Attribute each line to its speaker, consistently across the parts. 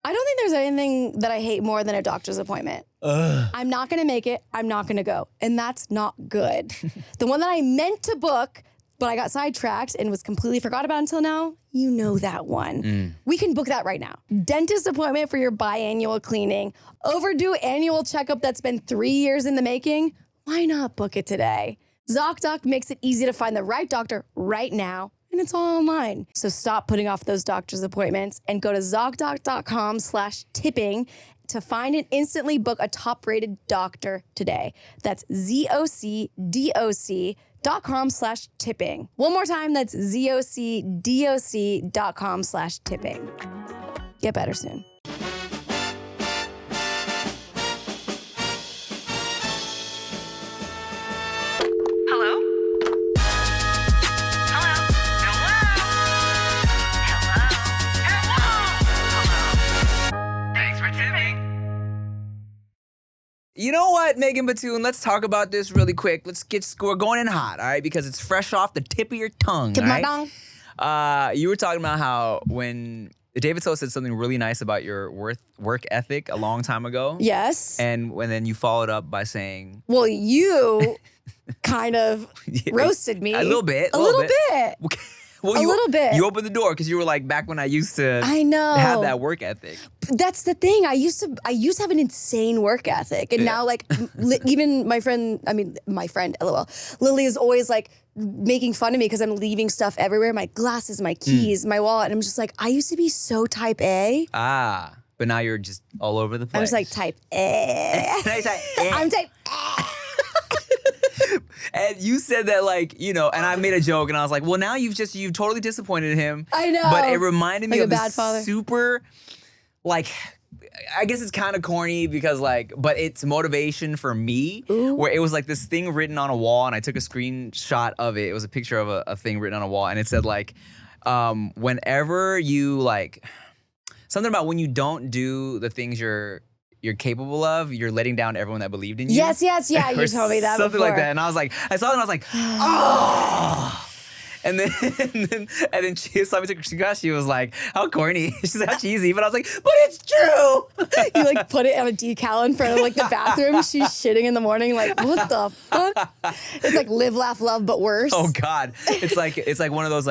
Speaker 1: I don't think there's anything that I hate more than a doctor's appointment. I'm not going to make it. I'm not going to go. And that's not good. The one that I meant to book, but I got sidetracked and was completely forgot about until now, you know that one. We can book that right now. Dentist appointment for your biannual cleaning. Overdue annual checkup that's been 3 years in the making. Why not book it today? ZocDoc makes it easy to find the right doctor right now. And it's all online. So stop putting off those doctor's appointments and go to ZocDoc.com/tipping to find and instantly book a top-rated doctor today. That's ZocDoc.com/tipping. One more time, that's ZocDoc.com/tipping. Get better soon.
Speaker 2: You know what, Megan Batoon? Let's talk about this really quick. We're going in hot, all right? Because it's fresh off the tip of your tongue,
Speaker 1: Tip
Speaker 2: all
Speaker 1: my
Speaker 2: right?
Speaker 1: tongue.
Speaker 2: You were talking about how when David So said something really nice about your work ethic a long time ago.
Speaker 1: Yes.
Speaker 2: And then you followed up by saying...
Speaker 1: Well, you kind of roasted me.
Speaker 2: A little bit.
Speaker 1: A little bit.
Speaker 2: Well,
Speaker 1: a little bit.
Speaker 2: You opened the door because you were like, back when I used to have that work ethic.
Speaker 1: That's the thing. I used to have an insane work ethic. And now like even my friend, LOL, Lily is always like making fun of me because I'm leaving stuff everywhere. My glasses, my keys, my wallet. And I'm just like, I used to be so type A.
Speaker 2: But now you're just all over the place.
Speaker 1: I'm just like type A. I'm type A.
Speaker 2: And you said that and I made a joke and I was like, well, now you've totally disappointed him.
Speaker 1: I know.
Speaker 2: But it reminded me
Speaker 1: like
Speaker 2: of
Speaker 1: a bad
Speaker 2: this
Speaker 1: father.
Speaker 2: super, I guess it's kind of corny because but it's motivation for me.
Speaker 1: Ooh.
Speaker 2: Where it was like this thing written on a wall and I took a screenshot of it. It was a picture of a thing written on a wall and it said whenever you something about when you don't do the things you're capable of, you're letting down everyone that believed in you.
Speaker 1: Yes, yeah, you told me that
Speaker 2: something
Speaker 1: before.
Speaker 2: like that. And I was like, I saw it and I was like, oh. And then she saw me take a screenshot. She was like, how corny. She's like, how cheesy. But I was like, but it's true.
Speaker 1: You put it on a decal in front of the bathroom. She's shitting in the morning. Like, what the fuck? It's like live, laugh, love, but worse.
Speaker 2: Oh God. It's like one of those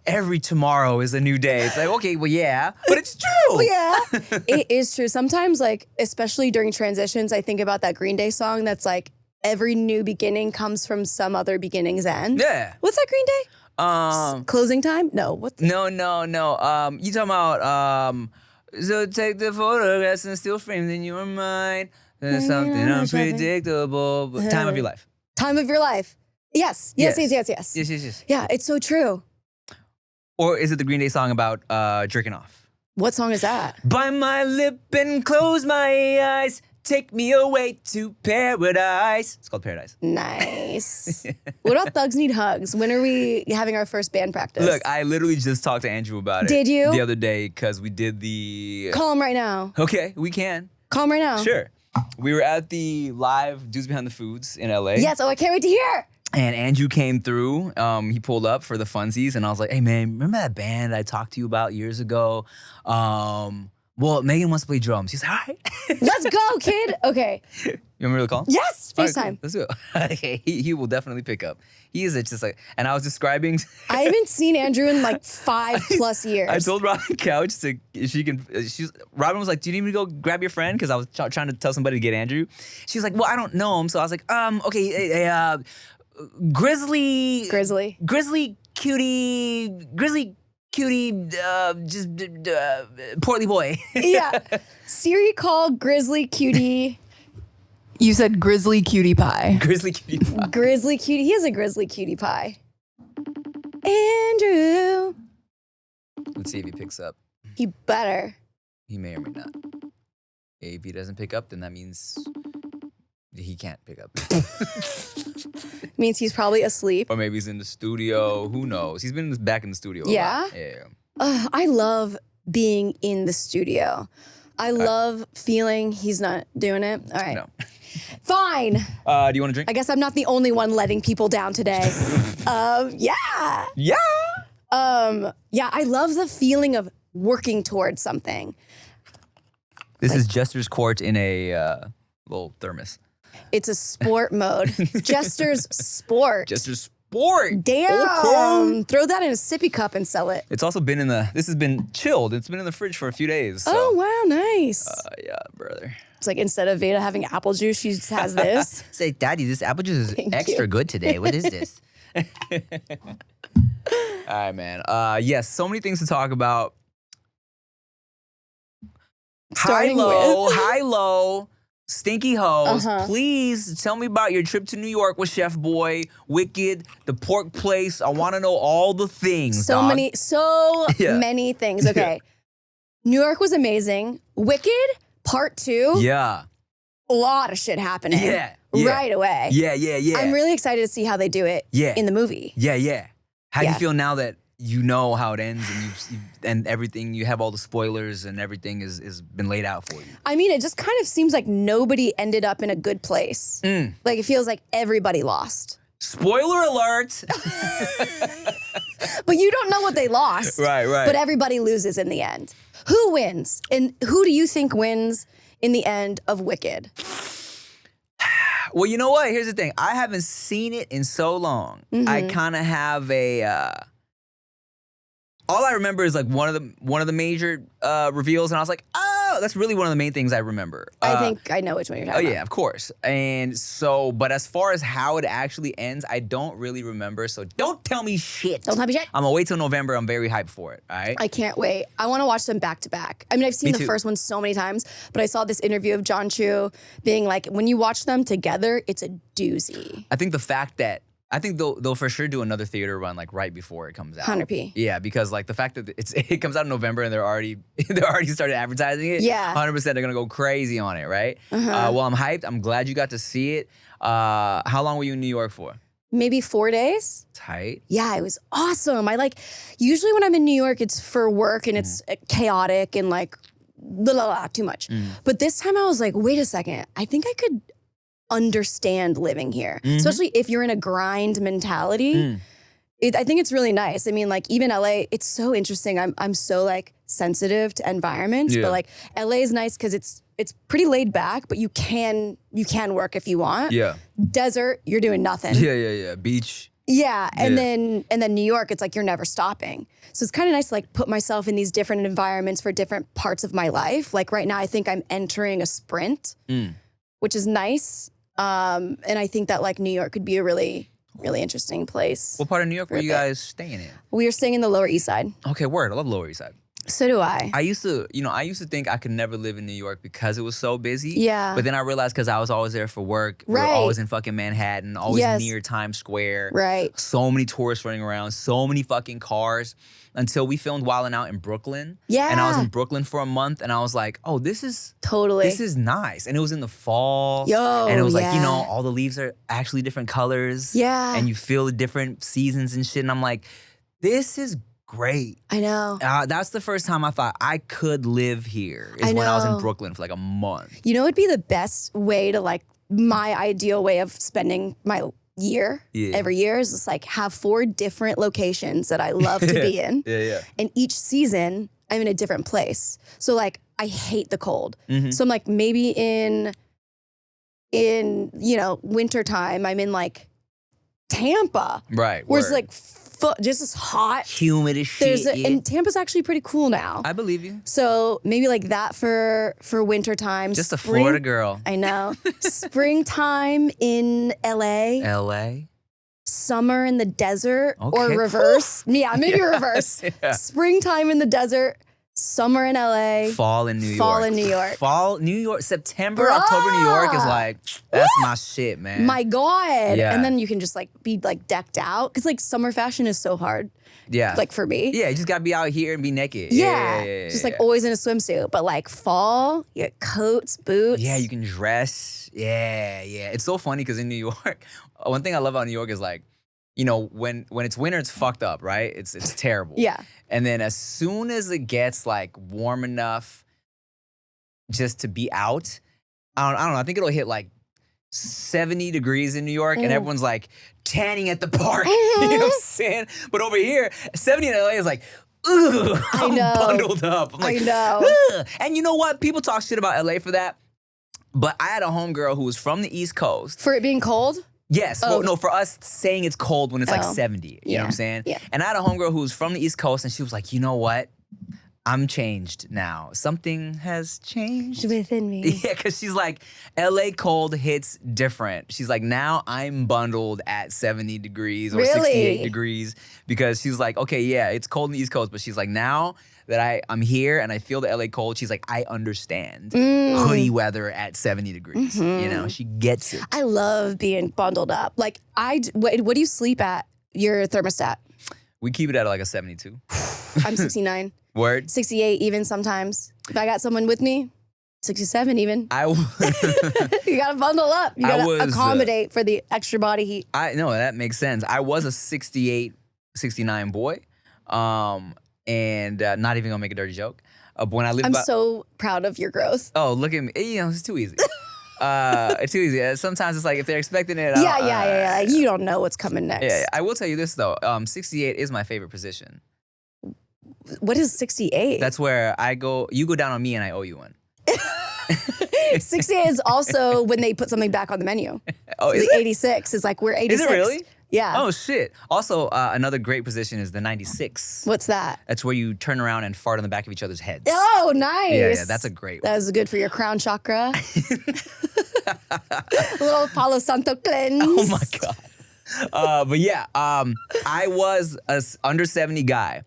Speaker 2: every tomorrow is a new day. It's like, okay, well, yeah, but it's true.
Speaker 1: Well, yeah, it is true. Sometimes, especially during transitions, I think about that Green Day song that's like, every new beginning comes from some other beginning's end.
Speaker 2: Yeah.
Speaker 1: What's that Green Day? Closing time? No. What?
Speaker 2: No. You talking about, so take the photographs and still framed in your mind. There's something unpredictable. Time of your life.
Speaker 1: Time of your life. Yes. Yes. Yeah, it's so true.
Speaker 2: Or is it the Green Day song about jerking off?
Speaker 1: What song is that?
Speaker 2: Bite my lip and close my eyes. Take me away to paradise. It's called Paradise.
Speaker 1: Nice. What about Thugs Need Hugs? When are we having our first band practice?
Speaker 2: Look, I literally just talked to Andrew about it.
Speaker 1: Did you?
Speaker 2: The other day because we did the...
Speaker 1: Call him right now.
Speaker 2: Okay, we can.
Speaker 1: Call him right now.
Speaker 2: Sure. We were at the live Dudes Behind the Foods in LA.
Speaker 1: Yes, I can't wait to hear.
Speaker 2: And Andrew came through. He pulled up for the funsies, and I was like, "Hey, man, remember that band I talked to you about years ago? Well, Megan wants to play drums." He's like, "All right,
Speaker 1: let's go, kid." Okay.
Speaker 2: You want me to call him?
Speaker 1: Yes, FaceTime.
Speaker 2: Right, cool. Let's do it. Okay, he will definitely pick up. He is just and I was describing.
Speaker 1: I haven't seen Andrew in 5+ years.
Speaker 2: I told Robin Couch Robin was like, "Do you need me to go grab your friend?" Because I was trying to tell somebody to get Andrew. She was like, "Well, I don't know him," so I was like, okay, Grizzly cutie, just portly boy.
Speaker 1: Yeah. Siri called Grizzly cutie.
Speaker 3: You said grizzly cutie pie.
Speaker 2: Grizzly cutie pie.
Speaker 1: Grizzly cutie. He is a grizzly cutie pie. Andrew.
Speaker 2: Let's see if he picks up.
Speaker 1: He better.
Speaker 2: He may or may not. If he doesn't pick up, then that means he can't pick up.
Speaker 1: Means he's probably asleep.
Speaker 2: Or maybe he's in the studio. Who knows? He's been back in the studio a lot. Yeah.
Speaker 1: I love being in the studio. I love feeling he's not doing it. All right.
Speaker 2: No.
Speaker 1: Fine.
Speaker 2: Do you want to drink?
Speaker 1: I guess I'm not the only one letting people down today. Yeah.
Speaker 2: Yeah.
Speaker 1: Yeah, I love the feeling of working towards something.
Speaker 2: This is Jester's Court in a little thermos.
Speaker 1: It's a sport mode. Jester's Sport.
Speaker 2: Jester's Sport.
Speaker 1: Damn. Throw that in a sippy cup and sell it.
Speaker 2: It's also been this has been chilled. It's been in the fridge for a few days. So.
Speaker 1: Oh, wow, nice.
Speaker 2: Yeah, brother.
Speaker 1: It's like instead of Veda having apple juice, she just has this.
Speaker 2: Say, Daddy, this apple juice is extra good today. What is this? All right, man. Yes, so many things to talk about.
Speaker 1: Starting
Speaker 2: High low, Stinky hoes. Please tell me about your trip to New York with Chef Boy, Wicked, the pork place. I want to know all the things.
Speaker 1: So
Speaker 2: dog.
Speaker 1: many things. Okay. New York was amazing. Wicked, part 2.
Speaker 2: Yeah.
Speaker 1: A lot of shit happening.
Speaker 2: Yeah.
Speaker 1: Right away.
Speaker 2: Yeah.
Speaker 1: I'm really excited to see how they do it in the movie.
Speaker 2: Yeah. How do you feel now that you know how it ends and everything, you have all the spoilers and everything is been laid out for you?
Speaker 1: I mean, it just kind of seems like nobody ended up in a good place. Like it feels like everybody lost.
Speaker 2: Spoiler alert.
Speaker 1: But you don't know what they lost.
Speaker 2: Right.
Speaker 1: But everybody loses in the end. Who wins? And who do you think wins in the end of Wicked?
Speaker 2: Well, you know what? Here's the thing. I haven't seen it in so long. I kind of have a all I remember is like one of the major reveals, and I was like, oh, that's really one of the main things I remember.
Speaker 1: I think I know which one you're talking about.
Speaker 2: Oh yeah, of course. And so, but as far as how it actually ends, I don't really remember. So don't tell me shit.
Speaker 1: Don't tell me shit.
Speaker 2: I'm gonna wait till November. I'm very hyped for it. All right.
Speaker 1: I can't wait. I want to watch them back to back. I mean, I've seen
Speaker 2: Me
Speaker 1: the
Speaker 2: too.
Speaker 1: first one so many times, but I saw this interview of John Chu being like, when you watch them together, it's a doozy.
Speaker 2: I think the fact that I think they'll for sure do another theater run like right before it comes out.
Speaker 1: 100p.
Speaker 2: Yeah, because like the fact that it comes out in November and they're already started advertising it.
Speaker 1: Yeah.
Speaker 2: 100% they're gonna go crazy on it, right? Well, I'm hyped. I'm glad you got to see it. How long were you in New York for?
Speaker 1: Maybe 4 days.
Speaker 2: Tight.
Speaker 1: Yeah, it was awesome. Usually when I'm in New York, it's for work and it's chaotic and like, too much. But this time I was like, wait a second. I think I could understand living here, especially if you're in a grind mentality. I think it's really nice. I mean, like even LA, it's so interesting. I'm so like sensitive to environments, but like LA is nice because it's pretty laid back, but you can work if you want.
Speaker 2: Yeah.
Speaker 1: Desert, you're doing nothing.
Speaker 2: Yeah. Beach.
Speaker 1: Yeah, and then New York, it's like you're never stopping. So it's kind of nice to like put myself in these different environments for different parts of my life. Like right now, I think I'm entering a sprint, which is nice. And I think that like New York could be a really, really interesting place.
Speaker 2: What part of New York were you guys staying in?
Speaker 1: We are staying in the Lower East Side.
Speaker 2: Okay, word. I love Lower East Side.
Speaker 1: So do I.
Speaker 2: I used to think I could never live in New York because it was so busy.
Speaker 1: Yeah.
Speaker 2: But then I realized because I was always there for work, we were
Speaker 1: Right.
Speaker 2: always in fucking Manhattan, always
Speaker 1: Yes.
Speaker 2: near Times Square.
Speaker 1: Right.
Speaker 2: So many tourists running around, so many fucking cars. Until we filmed Wildin' Out in Brooklyn.
Speaker 1: Yeah.
Speaker 2: And I was in Brooklyn for a month and I was like, oh, this is
Speaker 1: Totally.
Speaker 2: nice. And it was in the fall.
Speaker 1: Yo,
Speaker 2: and it was like,
Speaker 1: yeah.
Speaker 2: all the leaves are actually different colors.
Speaker 1: Yeah.
Speaker 2: And you feel the different seasons and shit. And I'm like, this is great.
Speaker 1: I know.
Speaker 2: That's the first time I thought I could live here is
Speaker 1: I
Speaker 2: when I was in
Speaker 1: know.
Speaker 2: Brooklyn for like a month.
Speaker 1: You know, it'd be the best way to like my ideal way of spending my year every year is just like have 4 different locations that I love to be in.
Speaker 2: Yeah.
Speaker 1: And each season I'm in a different place. So like I hate the cold. So I'm like maybe in winter time I'm in like Tampa.
Speaker 2: Right.
Speaker 1: Where it's
Speaker 2: word.
Speaker 1: like just as hot.
Speaker 2: humid as shit.
Speaker 1: And Tampa's actually pretty cool now.
Speaker 2: I believe you.
Speaker 1: So maybe like that for winter time.
Speaker 2: Just a Florida girl.
Speaker 1: I know. Springtime in LA.
Speaker 2: LA.
Speaker 1: Summer in the desert or
Speaker 2: Okay.
Speaker 1: reverse. Yeah, maybe reverse.
Speaker 2: Yeah.
Speaker 1: Springtime in the desert, summer in LA.
Speaker 2: Fall in New York.
Speaker 1: Fall in New York.
Speaker 2: Fall, New York. September,
Speaker 1: Bruh.
Speaker 2: October, New York is like, that's my shit, man.
Speaker 1: My God.
Speaker 2: Yeah.
Speaker 1: And then you can just like be like decked out. Cause like summer fashion is so hard.
Speaker 2: Yeah.
Speaker 1: Like for me.
Speaker 2: Yeah, you just gotta be out here and be naked.
Speaker 1: Yeah. Just like always in a swimsuit. But like fall, you get coats, boots.
Speaker 2: Yeah, you can dress. Yeah. It's so funny because in New York, one thing I love about New York is like, when it's winter, it's fucked up, right? It's terrible.
Speaker 1: Yeah.
Speaker 2: And then as soon as it gets like warm enough just to be out, I don't know. I think it'll hit like 70 degrees in New York and everyone's like tanning at the park. You know what I'm saying? But over here, 70 in LA is like, ugh,
Speaker 1: I know.
Speaker 2: I'm bundled up. I'm like,
Speaker 1: I know.
Speaker 2: ugh. And you know what? People talk shit about LA for that. But I had a homegirl who was from the East Coast.
Speaker 1: For it being cold?
Speaker 2: Yes.
Speaker 1: Oh.
Speaker 2: Well, no, for us saying it's cold when it's like 70. You know what I'm saying?
Speaker 1: Yeah.
Speaker 2: And I had a homegirl who was from the East Coast, and she was like, you know what? I'm changed now. Something has changed
Speaker 1: Within me.
Speaker 2: Yeah, because she's like, LA cold hits different. She's like, now I'm bundled at 70 degrees or 68 degrees because she's like, okay, yeah, it's cold in the East Coast, but she's like, now that I'm here and I feel the LA cold, she's like, I understand hoodie weather at 70 degrees. You know, she gets it.
Speaker 1: I love being bundled up. Like, what do you sleep at, your thermostat?
Speaker 2: We keep it at like a 72.
Speaker 1: I'm 69.
Speaker 2: Word?
Speaker 1: 68 even sometimes. If I got someone with me, 67 even. You gotta bundle up. You gotta accommodate for the extra body heat.
Speaker 2: I know, that makes sense. I was a 68, 69 boy. And not even gonna make a dirty joke. But when I lived
Speaker 1: I'm so proud of your growth.
Speaker 2: Oh, look at me. You know, it's too easy. It's too easy. Sometimes it's like if they're expecting it.
Speaker 1: Yeah. You don't know what's coming next.
Speaker 2: Yeah, I will tell you this though. 68 is my favorite position.
Speaker 1: What is 68?
Speaker 2: That's where you go down on me and I owe you one.
Speaker 1: 68 is also when they put something back on the menu.
Speaker 2: Oh, is
Speaker 1: the
Speaker 2: it?
Speaker 1: 86 is like, we're 86.
Speaker 2: Is it really?
Speaker 1: Yeah.
Speaker 2: Oh, shit. Also, another great position is the 96.
Speaker 1: What's that?
Speaker 2: That's where you turn around and fart on the back of each other's heads.
Speaker 1: Oh, nice.
Speaker 2: Yeah, that's a great one.
Speaker 1: That was good for your crown chakra. A little Palo Santo cleanse.
Speaker 2: Oh, my God. But yeah, I was a under 70 guy.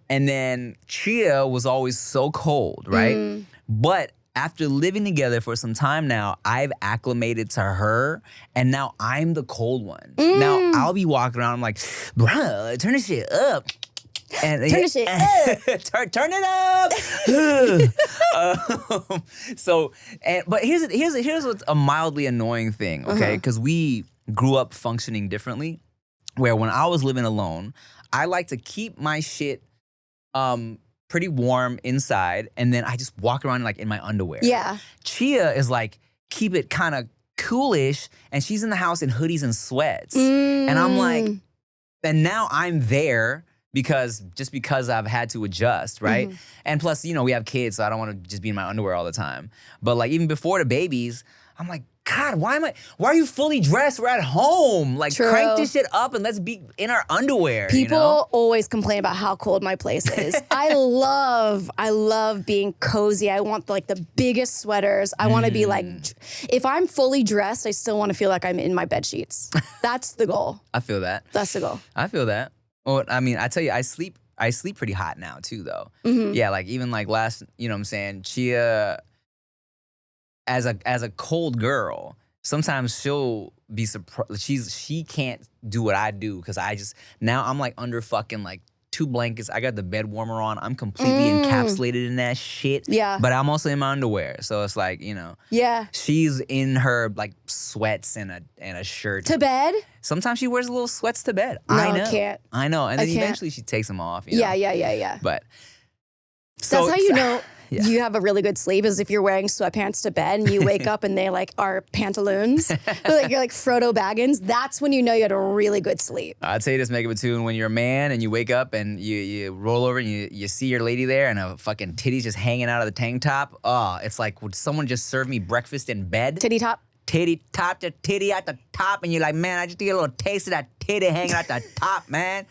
Speaker 2: And then Chia was always so cold, right? But after living together for some time now, I've acclimated to her, and now I'm the cold one. Now I'll be walking around, I'm like, bruh, turn this shit up. And
Speaker 1: Turn this shit up.
Speaker 2: turn it up. But here's what's a mildly annoying thing, okay? Because we grew up functioning differently, where when I was living alone, I like to keep my shit pretty warm inside, and then I just walk around like in my underwear.
Speaker 1: Yeah.
Speaker 2: Chia is like, keep it kind of coolish, and she's in the house in hoodies and sweats. And I'm like, and now I'm there because I've had to adjust, right? And plus, you know, we have kids, so I don't want to just be in my underwear all the time. But like even before the babies, I'm like, God, why are you fully dressed? We're at home. Like, crank this shit up and let's be in our underwear.
Speaker 1: People always complain about how cold my place is. I love being cozy. I want like the biggest sweaters. I want to be like, if I'm fully dressed, I still want to feel like I'm in my bed sheets. That's the goal.
Speaker 2: I feel that.
Speaker 1: That's the goal.
Speaker 2: I feel that. Well, I mean, I tell you, I sleep pretty hot now too, though. Yeah, like even like last, you know what I'm saying, Chia, as a cold girl, sometimes she'll be surprised. She can't do what I do because now I'm like under fucking like 2 blankets. I got the bed warmer on. I'm completely encapsulated in that shit.
Speaker 1: Yeah.
Speaker 2: But I'm also in my underwear. So it's like, you know.
Speaker 1: Yeah.
Speaker 2: She's in her like sweats and a shirt.
Speaker 1: To bed?
Speaker 2: Sometimes she wears little sweats to bed.
Speaker 1: No,
Speaker 2: I know.
Speaker 1: I can't.
Speaker 2: I know. And then
Speaker 1: I can't.
Speaker 2: eventually she takes them off. You know?
Speaker 1: Yeah.
Speaker 2: But
Speaker 1: That's how you know
Speaker 2: Yeah.
Speaker 1: you have a really good sleep is if you're wearing sweatpants to bed and you wake up and they like are pantaloons. Like you're like Frodo Baggins. That's when you know you had a really good sleep.
Speaker 2: I'd say this, Mega Tune, when you're a man and you wake up and you roll over and you see your lady there and a fucking titty's just hanging out of the tank top. Oh, it's like, would someone just serve me breakfast in bed?
Speaker 1: Titty top.
Speaker 2: Titty top, the titty at the top, and you're like, man, I just get a little taste of that titty hanging at the top, man.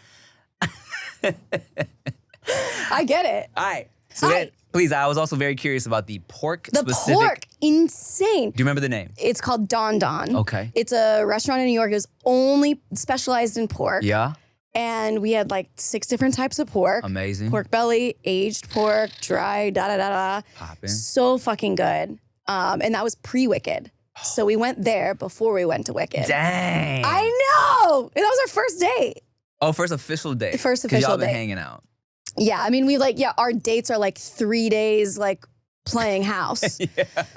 Speaker 1: I get it.
Speaker 2: All right. So then, please, I was also very curious about the pork specific.
Speaker 1: Pork, insane.
Speaker 2: Do you remember the name?
Speaker 1: It's called DonDon.
Speaker 2: Okay.
Speaker 1: It's a restaurant in New York. It was only specialized in pork.
Speaker 2: Yeah.
Speaker 1: And we had like 6 different types of pork.
Speaker 2: Amazing.
Speaker 1: Pork belly, aged pork, dry, da-da-da-da.
Speaker 2: Poppin'.
Speaker 1: So fucking good. And that was pre-Wicked. So we went there before we went to Wicked.
Speaker 2: Dang.
Speaker 1: I know! And that was our first date.
Speaker 2: Oh, first official date.
Speaker 1: First
Speaker 2: 'Cause
Speaker 1: official
Speaker 2: y'all been
Speaker 1: date.
Speaker 2: hanging out.
Speaker 1: Yeah, I mean, our dates are like 3 days, like playing house.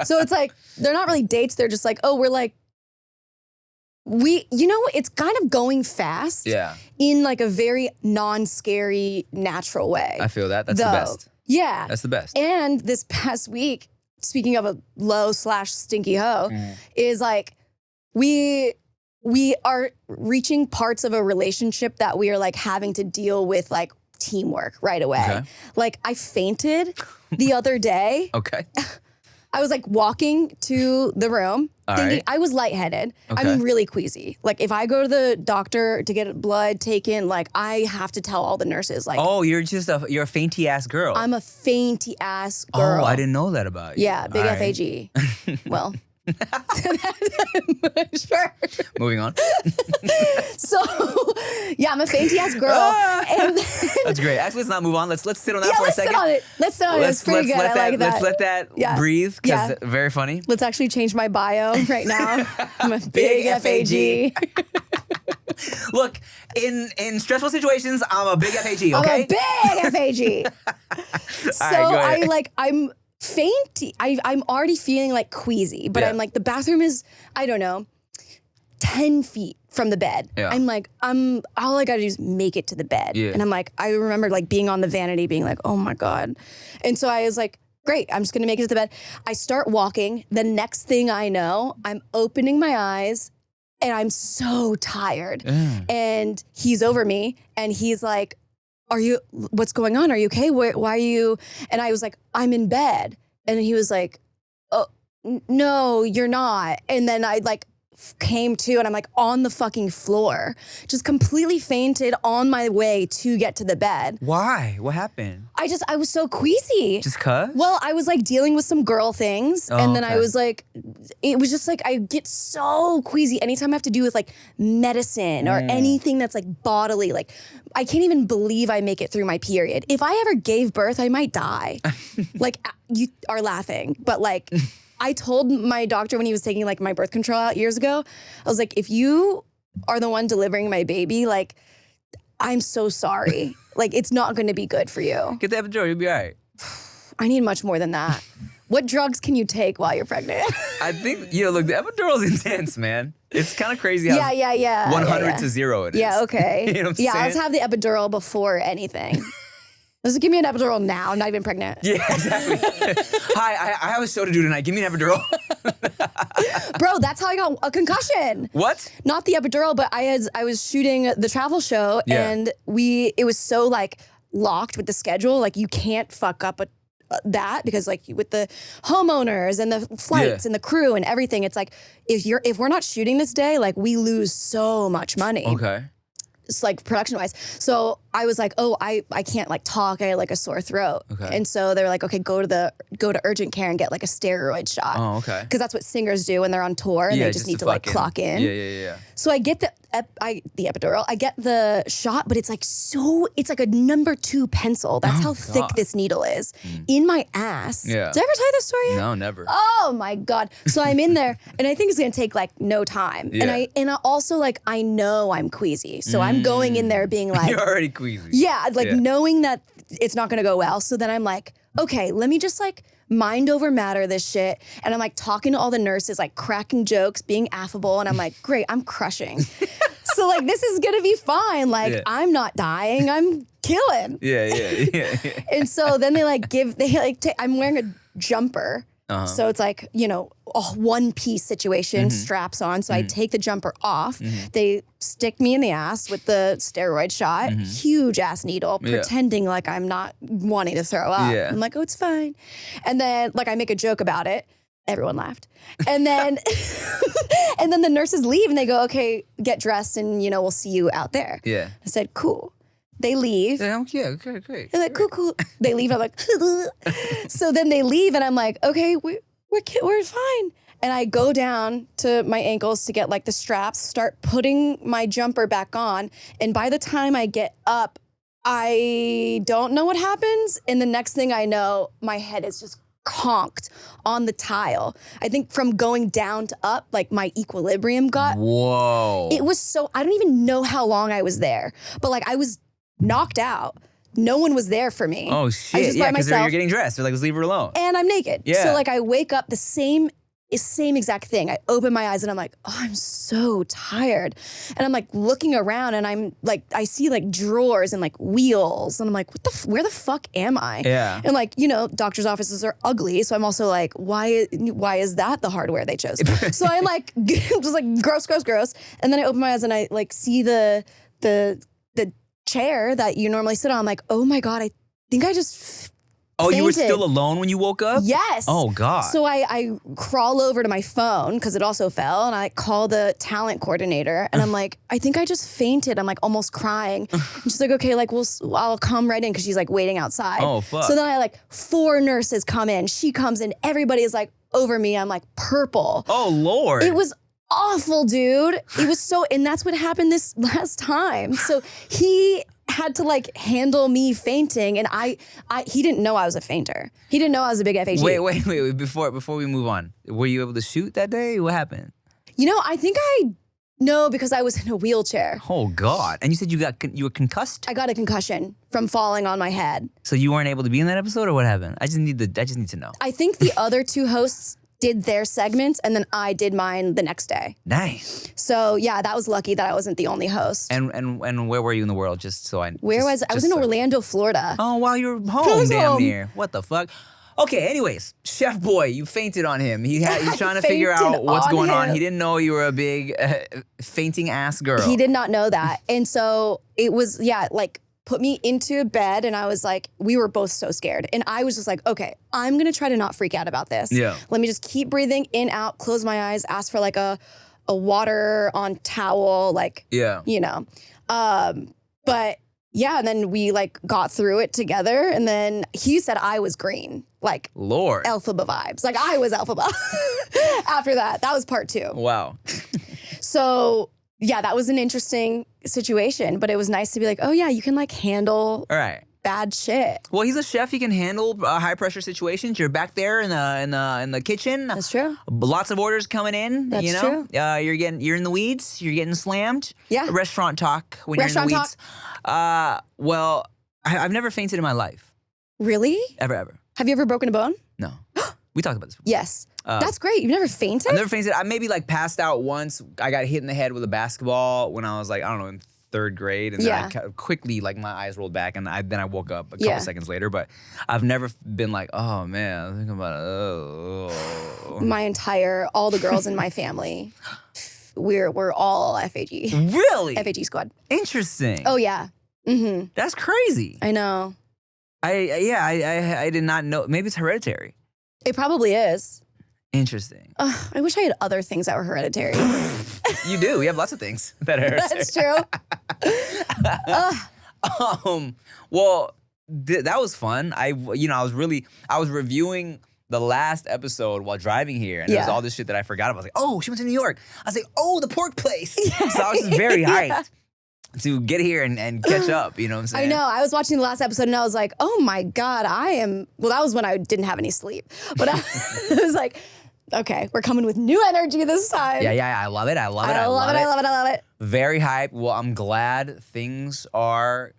Speaker 1: So it's like, they're not really dates. They're just like, oh, we're like, it's kind of going fast.
Speaker 2: Yeah.
Speaker 1: In like a very non-scary, natural way.
Speaker 2: I feel that. That's the best.
Speaker 1: Yeah.
Speaker 2: That's the best.
Speaker 1: And this past week, speaking of a low/stinky hoe, is like, we are reaching parts of a relationship that we are like having to deal with like teamwork right away.
Speaker 2: Okay.
Speaker 1: Like I fainted the other day.
Speaker 2: Okay.
Speaker 1: I was like walking to the room thinking
Speaker 2: right.
Speaker 1: I was lightheaded.
Speaker 2: Okay.
Speaker 1: I'm really queasy. Like if I go to the doctor to get blood taken, like I have to tell all the nurses like,
Speaker 2: Oh, you're a fainty ass girl.
Speaker 1: I'm a fainty ass girl.
Speaker 2: Oh, I didn't know that about you.
Speaker 1: Yeah, big
Speaker 2: All right.
Speaker 1: FAG. Well, sure.
Speaker 2: Moving on.
Speaker 1: So, yeah, I'm a fainty ass girl. And
Speaker 2: That's great. Actually, let's not move on. Let's sit on that
Speaker 1: yeah,
Speaker 2: for a
Speaker 1: let's
Speaker 2: second.
Speaker 1: sit on it. Let's sit on it. It's pretty good. I like that.
Speaker 2: Let's let that
Speaker 1: Yeah.
Speaker 2: breathe because
Speaker 1: Yeah.
Speaker 2: very funny.
Speaker 1: Let's actually change my bio right now. I'm a big FAG.
Speaker 2: Look, in stressful situations, I'm a big FAG, okay?
Speaker 1: I'm a big FAG. So
Speaker 2: go ahead.
Speaker 1: I'm fainty. I'm already feeling like queasy, but
Speaker 2: Yeah.
Speaker 1: I'm like, the bathroom is, I don't know, 10 feet from the bed.
Speaker 2: Yeah.
Speaker 1: I'm like, all I gotta do is make it to the bed.
Speaker 2: Yeah.
Speaker 1: And I'm like, I remember like being on the vanity being like, oh my God. And so I was like, great, I'm just gonna make it to the bed. I start walking. The next thing I know, I'm opening my eyes and I'm so tired. And he's over me and he's like, what's going on? Are you okay? Why are you? And I was like, I'm in bed. And he was like, oh, no, you're not. And then I like came to and I'm like on the fucking floor, just completely fainted on my way to get to the bed.
Speaker 2: Why? What happened?
Speaker 1: I was so queasy.
Speaker 2: Just cuz?
Speaker 1: Well, I was like dealing with some girl things.
Speaker 2: Oh,
Speaker 1: and then
Speaker 2: okay.
Speaker 1: I was like, it was just like, I get so queasy anytime I have to do with like medicine or anything that's like bodily. Like, I can't even believe I make it through my period. If I ever gave birth, I might die. Like, you are laughing, but like, I told my doctor when he was taking like my birth control out years ago, I was like, if you are the one delivering my baby, like, I'm so sorry. Like, it's not going to be good for you.
Speaker 2: Get the epidural, you'll be all right.
Speaker 1: I need much more than that. What drugs can you take while you're pregnant?
Speaker 2: I think, look, the epidural is intense, man. It's kind of crazy how
Speaker 1: Yeah.
Speaker 2: 100 to 0 it is.
Speaker 1: Yeah, okay.
Speaker 2: You know what I'm
Speaker 1: yeah,
Speaker 2: saying?
Speaker 1: let's have the epidural before anything. Let's give me an epidural now. I'm not even pregnant.
Speaker 2: Yeah, exactly. Hi, I have a show to do tonight. Give me an epidural.
Speaker 1: Bro, that's how I got a concussion.
Speaker 2: What?
Speaker 1: Not the epidural, but I was shooting the travel show
Speaker 2: Yeah.
Speaker 1: and it was so like locked with the schedule. Like you can't fuck up that because like with the homeowners and the flights and the crew and everything, it's like if we're not shooting this day, like we lose so much money.
Speaker 2: Okay.
Speaker 1: It's like production wise. So I was like, oh, I can't like talk. I had like a sore throat.
Speaker 2: Okay.
Speaker 1: And so they were like, okay, go to urgent care and get like a steroid shot.
Speaker 2: Oh, okay.
Speaker 1: Because that's what singers do when they're on tour and they just need to like clock in.
Speaker 2: Yeah.
Speaker 1: So I get the epidural. I get the shot, but it's like a number 2 pencil. That's how thick this needle is in my ass.
Speaker 2: Yeah.
Speaker 1: Did I ever tell you this story yet?
Speaker 2: No, never.
Speaker 1: Oh my God. So I'm in there and I think it's gonna take like no time.
Speaker 2: Yeah.
Speaker 1: And I also like, I know I'm queasy. So I'm going in there being like,
Speaker 2: You're already queasy.
Speaker 1: yeah, like
Speaker 2: Yeah.
Speaker 1: knowing that it's not gonna go well. So then I'm like, okay, let me just like mind over matter this shit. And I'm like talking to all the nurses, like cracking jokes, being affable. And I'm like, great, I'm crushing. So like, this is gonna be fine. Like,
Speaker 2: Yeah.
Speaker 1: I'm not dying, I'm killing.
Speaker 2: Yeah.
Speaker 1: And so then I'm wearing a jumper.
Speaker 2: Uh-huh.
Speaker 1: So it's like, a one-piece situation, straps on. So I take the jumper off. They stick me in the ass with the steroid shot, huge ass needle,
Speaker 2: Yeah.
Speaker 1: pretending like I'm not wanting to throw up.
Speaker 2: Yeah.
Speaker 1: I'm like, oh, it's fine. And then like I make a joke about it. Everyone laughed. And then and then the nurses leave and they go, okay, get dressed and we'll see you out there.
Speaker 2: Yeah.
Speaker 1: I said, cool. They leave.
Speaker 2: Yeah, okay, great.
Speaker 1: They're like, cool. They leave. I'm like, so then they leave, and I'm like, okay, we're fine. And I go down to my ankles to get like the straps, start putting my jumper back on, and by the time I get up, I don't know what happens. And the next thing I know, my head is just conked on the tile. I think from going down to up, like my equilibrium got.
Speaker 2: Whoa.
Speaker 1: It was so, I don't even know how long I was there, but like I was knocked out. No one was there for me.
Speaker 2: Oh
Speaker 1: I was
Speaker 2: shit.
Speaker 1: just
Speaker 2: Yeah,
Speaker 1: by
Speaker 2: because
Speaker 1: myself.
Speaker 2: you're getting dressed. They're like, let's leave her alone.
Speaker 1: And I'm naked.
Speaker 2: Yeah.
Speaker 1: So like I wake up the same exact thing. I open my eyes and I'm like, oh, I'm so tired. And I'm like looking around and I'm like, I see like drawers and like wheels. And I'm like, where the fuck am I?
Speaker 2: Yeah.
Speaker 1: And like, doctor's offices are ugly. So I'm also like, why is that the hardware they chose? So I'm like, just like gross. And then I open my eyes and I like see the chair that you normally sit on. I'm like, oh my God, I think I just
Speaker 2: Oh, you were
Speaker 1: fainted.
Speaker 2: still alone when you woke up?
Speaker 1: Yes.
Speaker 2: Oh, God.
Speaker 1: So I crawl over to my phone because it also fell, and I call the talent coordinator, and I'm like, I think I just fainted. I'm like almost crying. And she's like, okay, like I'll come right in because she's like waiting outside.
Speaker 2: Oh, fuck.
Speaker 1: So then I like 4 nurses come in. She comes in. Everybody is like over me. I'm like purple.
Speaker 2: Oh, Lord.
Speaker 1: It was awful, dude. It was so, and that's what happened this last time. So he had to like handle me fainting, and he didn't know I was a fainter. He didn't know I was a big FHE.
Speaker 2: Wait. Before we move on, were you able to shoot that day? What happened?
Speaker 1: You know, I think no, because I was in a wheelchair.
Speaker 2: Oh, God. And you said you were concussed?
Speaker 1: I got a concussion from falling on my head.
Speaker 2: So you weren't able to be in that episode, or what happened? I just need to know.
Speaker 1: I think the other 2 hosts did their segments, and then I did mine the next day.
Speaker 2: Nice.
Speaker 1: So yeah, that was lucky that I wasn't the only host.
Speaker 2: And where were you in the world? Just so I.
Speaker 1: I was in Orlando, Florida.
Speaker 2: Oh, while you were home, damn near. What the fuck? Okay. Anyways, Chef Boy, you fainted on him. He's trying to figure out what's going on. He didn't know you were a big fainting ass girl.
Speaker 1: He did not know that, and so it was like put me into bed, and I was like, we were both so scared, and I was just like, okay, I'm gonna try to not freak out about this.
Speaker 2: Yeah.
Speaker 1: Let me just keep breathing in, out, close my eyes, ask for like a water on towel, like you know, but. Yeah, and then we like got through it together, and then he said I was green, like
Speaker 2: Lord.
Speaker 1: Elphaba vibes. Like I was Elphaba. After that was part 2.
Speaker 2: Wow.
Speaker 1: So yeah, that was an interesting situation, but it was nice to be like, oh yeah, you can like handle
Speaker 2: All right.
Speaker 1: bad shit.
Speaker 2: Well, he's a chef. He can handle high pressure situations. You're back there in the kitchen.
Speaker 1: That's true.
Speaker 2: Lots of orders coming in.
Speaker 1: That's
Speaker 2: you know?
Speaker 1: true.
Speaker 2: You're in the weeds. You're getting slammed.
Speaker 1: Yeah.
Speaker 2: Restaurant talk when
Speaker 1: Restaurant
Speaker 2: you're in the weeds. Well, I've never fainted in my life.
Speaker 1: Really?
Speaker 2: Ever.
Speaker 1: Have you ever broken a bone?
Speaker 2: No. We talked about this before.
Speaker 1: Yes. That's great. You've never fainted?
Speaker 2: I've never fainted. I maybe like passed out once. I got hit in the head with a basketball when I was like, I don't know, in 3rd grade. And then I quickly, like my eyes rolled back, and then I woke up a couple seconds later. But I've never been like, oh man, I'm thinking about it. Oh.
Speaker 1: All the girls in my family, we're all FHE.
Speaker 2: Really?
Speaker 1: FHE squad.
Speaker 2: Interesting.
Speaker 1: Oh yeah. Mm-hmm.
Speaker 2: That's crazy.
Speaker 1: I know.
Speaker 2: I did not know. Maybe it's hereditary.
Speaker 1: It probably is.
Speaker 2: Interesting.
Speaker 1: I wish I had other things that were hereditary.
Speaker 2: You do. We have lots of things that are hereditary.
Speaker 1: That's true.
Speaker 2: Well, that was fun. I was reviewing the last episode while driving here, and there's all this shit that I forgot about. I was like, oh, she went to New York. I was like, oh, the pork place. So I was just very hyped to get here and catch up. You know what I'm saying?
Speaker 1: I know. I was watching the last episode, and I was like, oh my God, that was when I didn't have any sleep. But I was like, okay, we're coming with new energy this time.
Speaker 2: Yeah, I love it. I love it. Very hyped. Well, I'm glad things are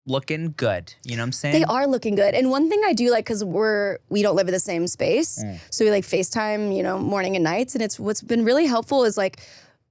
Speaker 2: looking good. You know what I'm saying?
Speaker 1: They are looking good. And one thing I do like, because we don't live in the same space, so we like FaceTime, morning and nights. And what's been really helpful is like,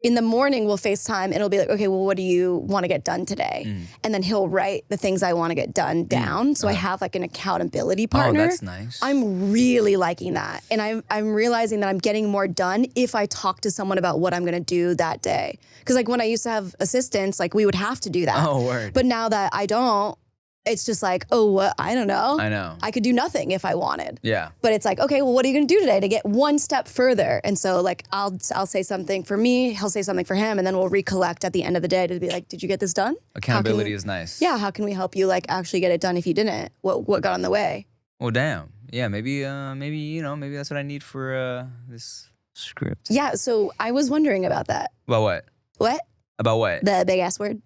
Speaker 1: in the morning, we'll FaceTime and it'll be like, okay, well, what do you want to get done today? And then he'll write the things I want to get done down. So I have like an accountability partner.
Speaker 2: Oh, that's nice.
Speaker 1: I'm really liking that. And I'm realizing that I'm getting more done if I talk to someone about what I'm going to do that day. Because like when I used to have assistants, like we would have to do that.
Speaker 2: Oh, word.
Speaker 1: But now that I don't, it's just like, I don't know.
Speaker 2: I know.
Speaker 1: I could do nothing if I wanted.
Speaker 2: Yeah.
Speaker 1: But it's like, okay, well, what are you gonna do today to get one step further? And so like, I'll say something for me, he'll say something for him, and then we'll recollect at the end of the day to be like, did you get this done?
Speaker 2: Accountability is nice.
Speaker 1: Yeah, how can we help you like actually get it done if you didn't? What got in the way?
Speaker 2: Well, damn. Yeah, maybe that's what I need for this script.
Speaker 1: Yeah, so I was wondering about that.
Speaker 2: About what?
Speaker 1: What?
Speaker 2: About what?
Speaker 1: The big ass word.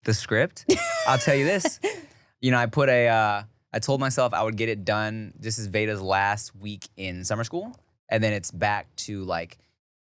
Speaker 2: The script? I'll tell you this. I told myself I would get it done. This is Veda's last week in summer school. And then it's back to like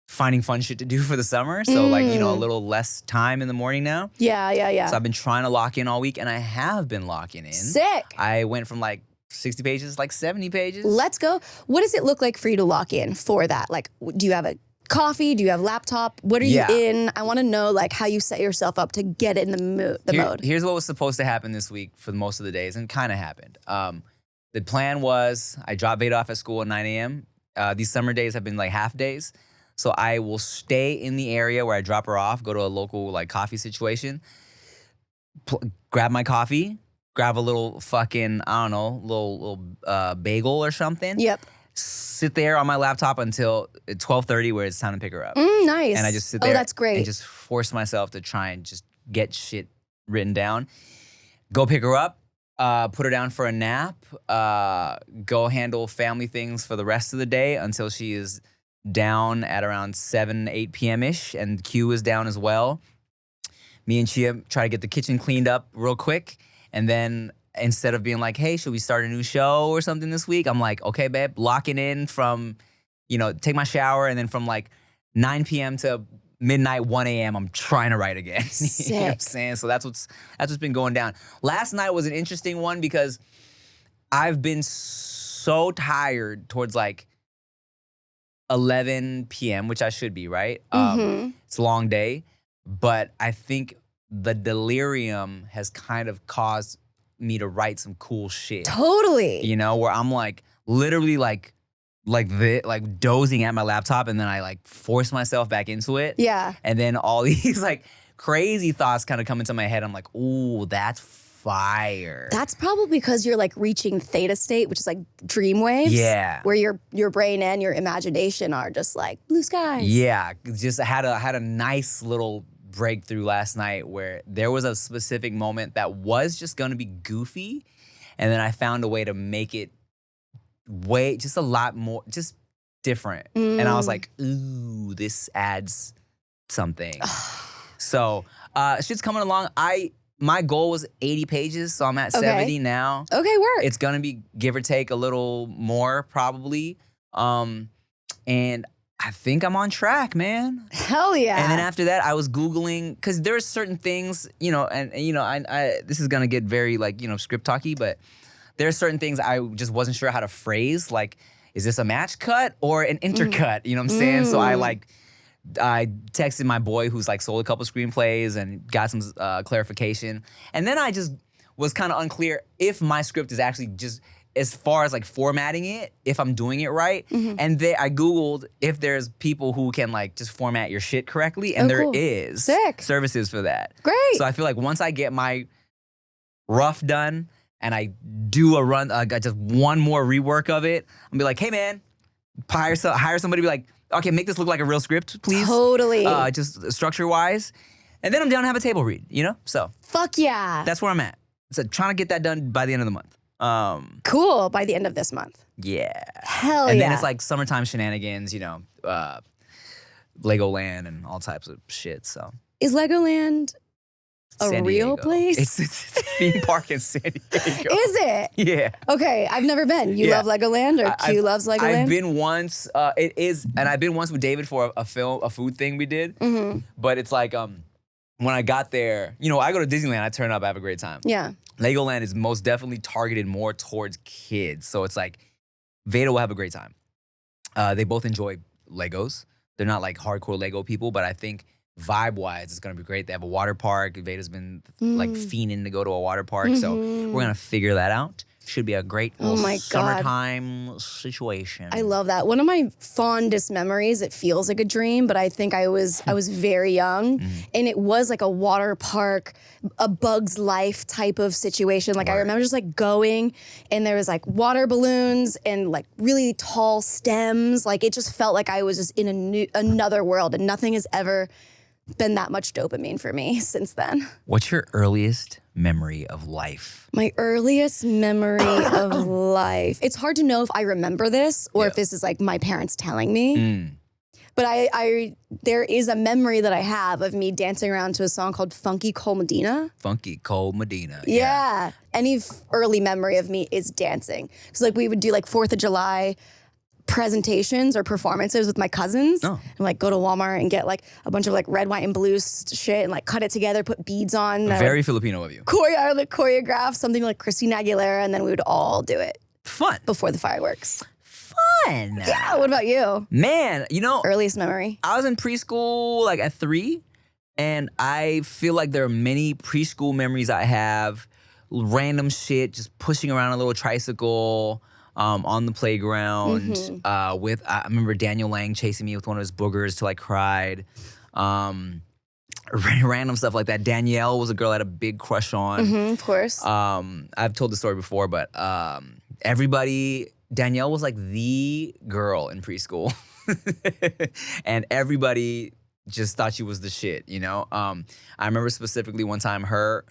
Speaker 2: finding fun shit to do for the summer. So like, a little less time in the morning now.
Speaker 1: Yeah.
Speaker 2: So I've been trying to lock in all week, and I have been locking in.
Speaker 1: Sick.
Speaker 2: I went from like 60 pages, like 70 pages.
Speaker 1: Let's go. What does it look like for you to lock in for that? Like, do you have a coffee? Do you have laptop? What are you in? I want to know like how you set yourself up to get in the mode.
Speaker 2: Here's what was supposed to happen this week for most of the days, and kind of happened. The plan was I drop Veda off at school at 9 a.m. These summer days have been like half days. So I will stay in the area where I drop her off, go to a local like coffee situation. grab my coffee, grab a little fucking, I don't know, little bagel or something.
Speaker 1: Yep.
Speaker 2: Sit there on my laptop until 12:30 where it's time to pick her up.
Speaker 1: Nice.
Speaker 2: And I just sit there.
Speaker 1: Oh, that's great.
Speaker 2: And just force myself to try and just get shit written down. Go pick her up, put her down for a nap, go handle family things for the rest of the day until she is down at around 7, 8 p.m.-ish, and Q is down as well. Me and Chia try to get the kitchen cleaned up real quick, and then instead of being like, hey, should we start a new show or something this week? I'm like, okay, babe, locking in from, take my shower, and then from like 9 p.m. to midnight, 1 a.m., I'm trying to write again. You know what I'm saying? So that's what's been going down. Last night was an interesting one because I've been so tired towards like 11 p.m., which I should be, right? It's a long day, but I think the delirium has kind of caused me to write some cool shit.
Speaker 1: Totally.
Speaker 2: Where I'm like literally like dozing at my laptop, and then I like force myself back into it.
Speaker 1: Yeah.
Speaker 2: And then all these like crazy thoughts kind of come into my head. I'm like, ooh, that's fire.
Speaker 1: That's probably because you're like reaching theta state, which is like dream waves.
Speaker 2: Yeah.
Speaker 1: Where your brain and your imagination are just like blue skies.
Speaker 2: Yeah. Just had a nice little breakthrough last night where there was a specific moment that was just gonna be goofy, and then I found a way to make it just a lot more, just different. And I was like, ooh, this adds something. So shit's coming along. My goal was 80 pages, so I'm at 70 now.
Speaker 1: Okay, work.
Speaker 2: It's gonna be give or take a little more probably. And I think I'm on track, man.
Speaker 1: Hell yeah.
Speaker 2: And then after that, I was Googling, because there's certain things, I this is gonna get very like, script talky, but there are certain things I just wasn't sure how to phrase. Like, is this a match cut or an intercut? You know what I'm saying? So I texted my boy who's like sold a couple screenplays and got some clarification. And then I just was kind of unclear if my script is actually just, as far as like formatting it, if I'm doing it right. And I Googled if there's people who can like just format your shit correctly, and there is services for that.
Speaker 1: Great.
Speaker 2: So I feel like once I get my rough done and I do a run, just one more rework of it, I'm be like, hey man, hire somebody, be like, okay, make this look like a real script, please.
Speaker 1: Totally.
Speaker 2: Just structure wise. And then I'm down to have a table read, So.
Speaker 1: Fuck yeah.
Speaker 2: That's where I'm at. So trying to get that done by the end of the month.
Speaker 1: Cool, by the end of this month.
Speaker 2: Yeah.
Speaker 1: Hell
Speaker 2: and
Speaker 1: yeah.
Speaker 2: then it's like summertime shenanigans, Legoland and all types of shit, so.
Speaker 1: Is Legoland a
Speaker 2: San
Speaker 1: real
Speaker 2: Diego.
Speaker 1: place?
Speaker 2: It's a theme park in San Diego.
Speaker 1: Is it?
Speaker 2: Yeah.
Speaker 1: Okay, I've never been. You love Legoland, or Q loves Legoland?
Speaker 2: I've been once. It is, and I've been once with David for a food thing we did. But it's like, when I got there, I go to Disneyland, I turn up, I have a great time.
Speaker 1: Yeah.
Speaker 2: Legoland is most definitely targeted more towards kids. So it's like, Veda will have a great time. They both enjoy Legos. They're not like hardcore Lego people, but I think vibe-wise, it's gonna be great. They have a water park. Veda's been like fiending to go to a water park. So we're gonna figure that out. Should be a great summertime situation.
Speaker 1: I love that. One of my fondest memories, it feels like a dream, but I think I was very young, and it was like a water park, a Bug's Life type of situation. Like I remember just like going, and there was like water balloons and like really tall stems. Like it just felt like I was just in another world, and nothing has ever been that much dopamine for me since then.
Speaker 2: What's your earliest memory of life?
Speaker 1: My earliest memory of life. It's hard to know if I remember this or if this is like my parents telling me. But there is a memory that I have of me dancing around to a song called Funky Cole Medina.
Speaker 2: Funky Cole Medina.
Speaker 1: Yeah. Any early memory of me is dancing. Because like we would do like 4th of July presentations or performances with my cousins and like go to Walmart and get like a bunch of like red, white, and blue shit and like cut it together, put beads on.
Speaker 2: Very Filipino of you.
Speaker 1: Choreograph something like Christina Aguilera, and then we would all do it.
Speaker 2: Fun.
Speaker 1: Before the fireworks.
Speaker 2: Fun.
Speaker 1: Yeah, what about you?
Speaker 2: Man,
Speaker 1: Earliest memory?
Speaker 2: I was in preschool like at 3, and I feel like there are many preschool memories I have. Random shit, just pushing around a little tricycle, on the playground I remember Daniel Lang chasing me with one of his boogers till I cried. random stuff like that. Danielle was a girl I had a big crush on.
Speaker 1: Of course.
Speaker 2: I've told the story before, but Danielle was like the girl in preschool. And everybody just thought she was the shit, you know? I remember specifically one time her,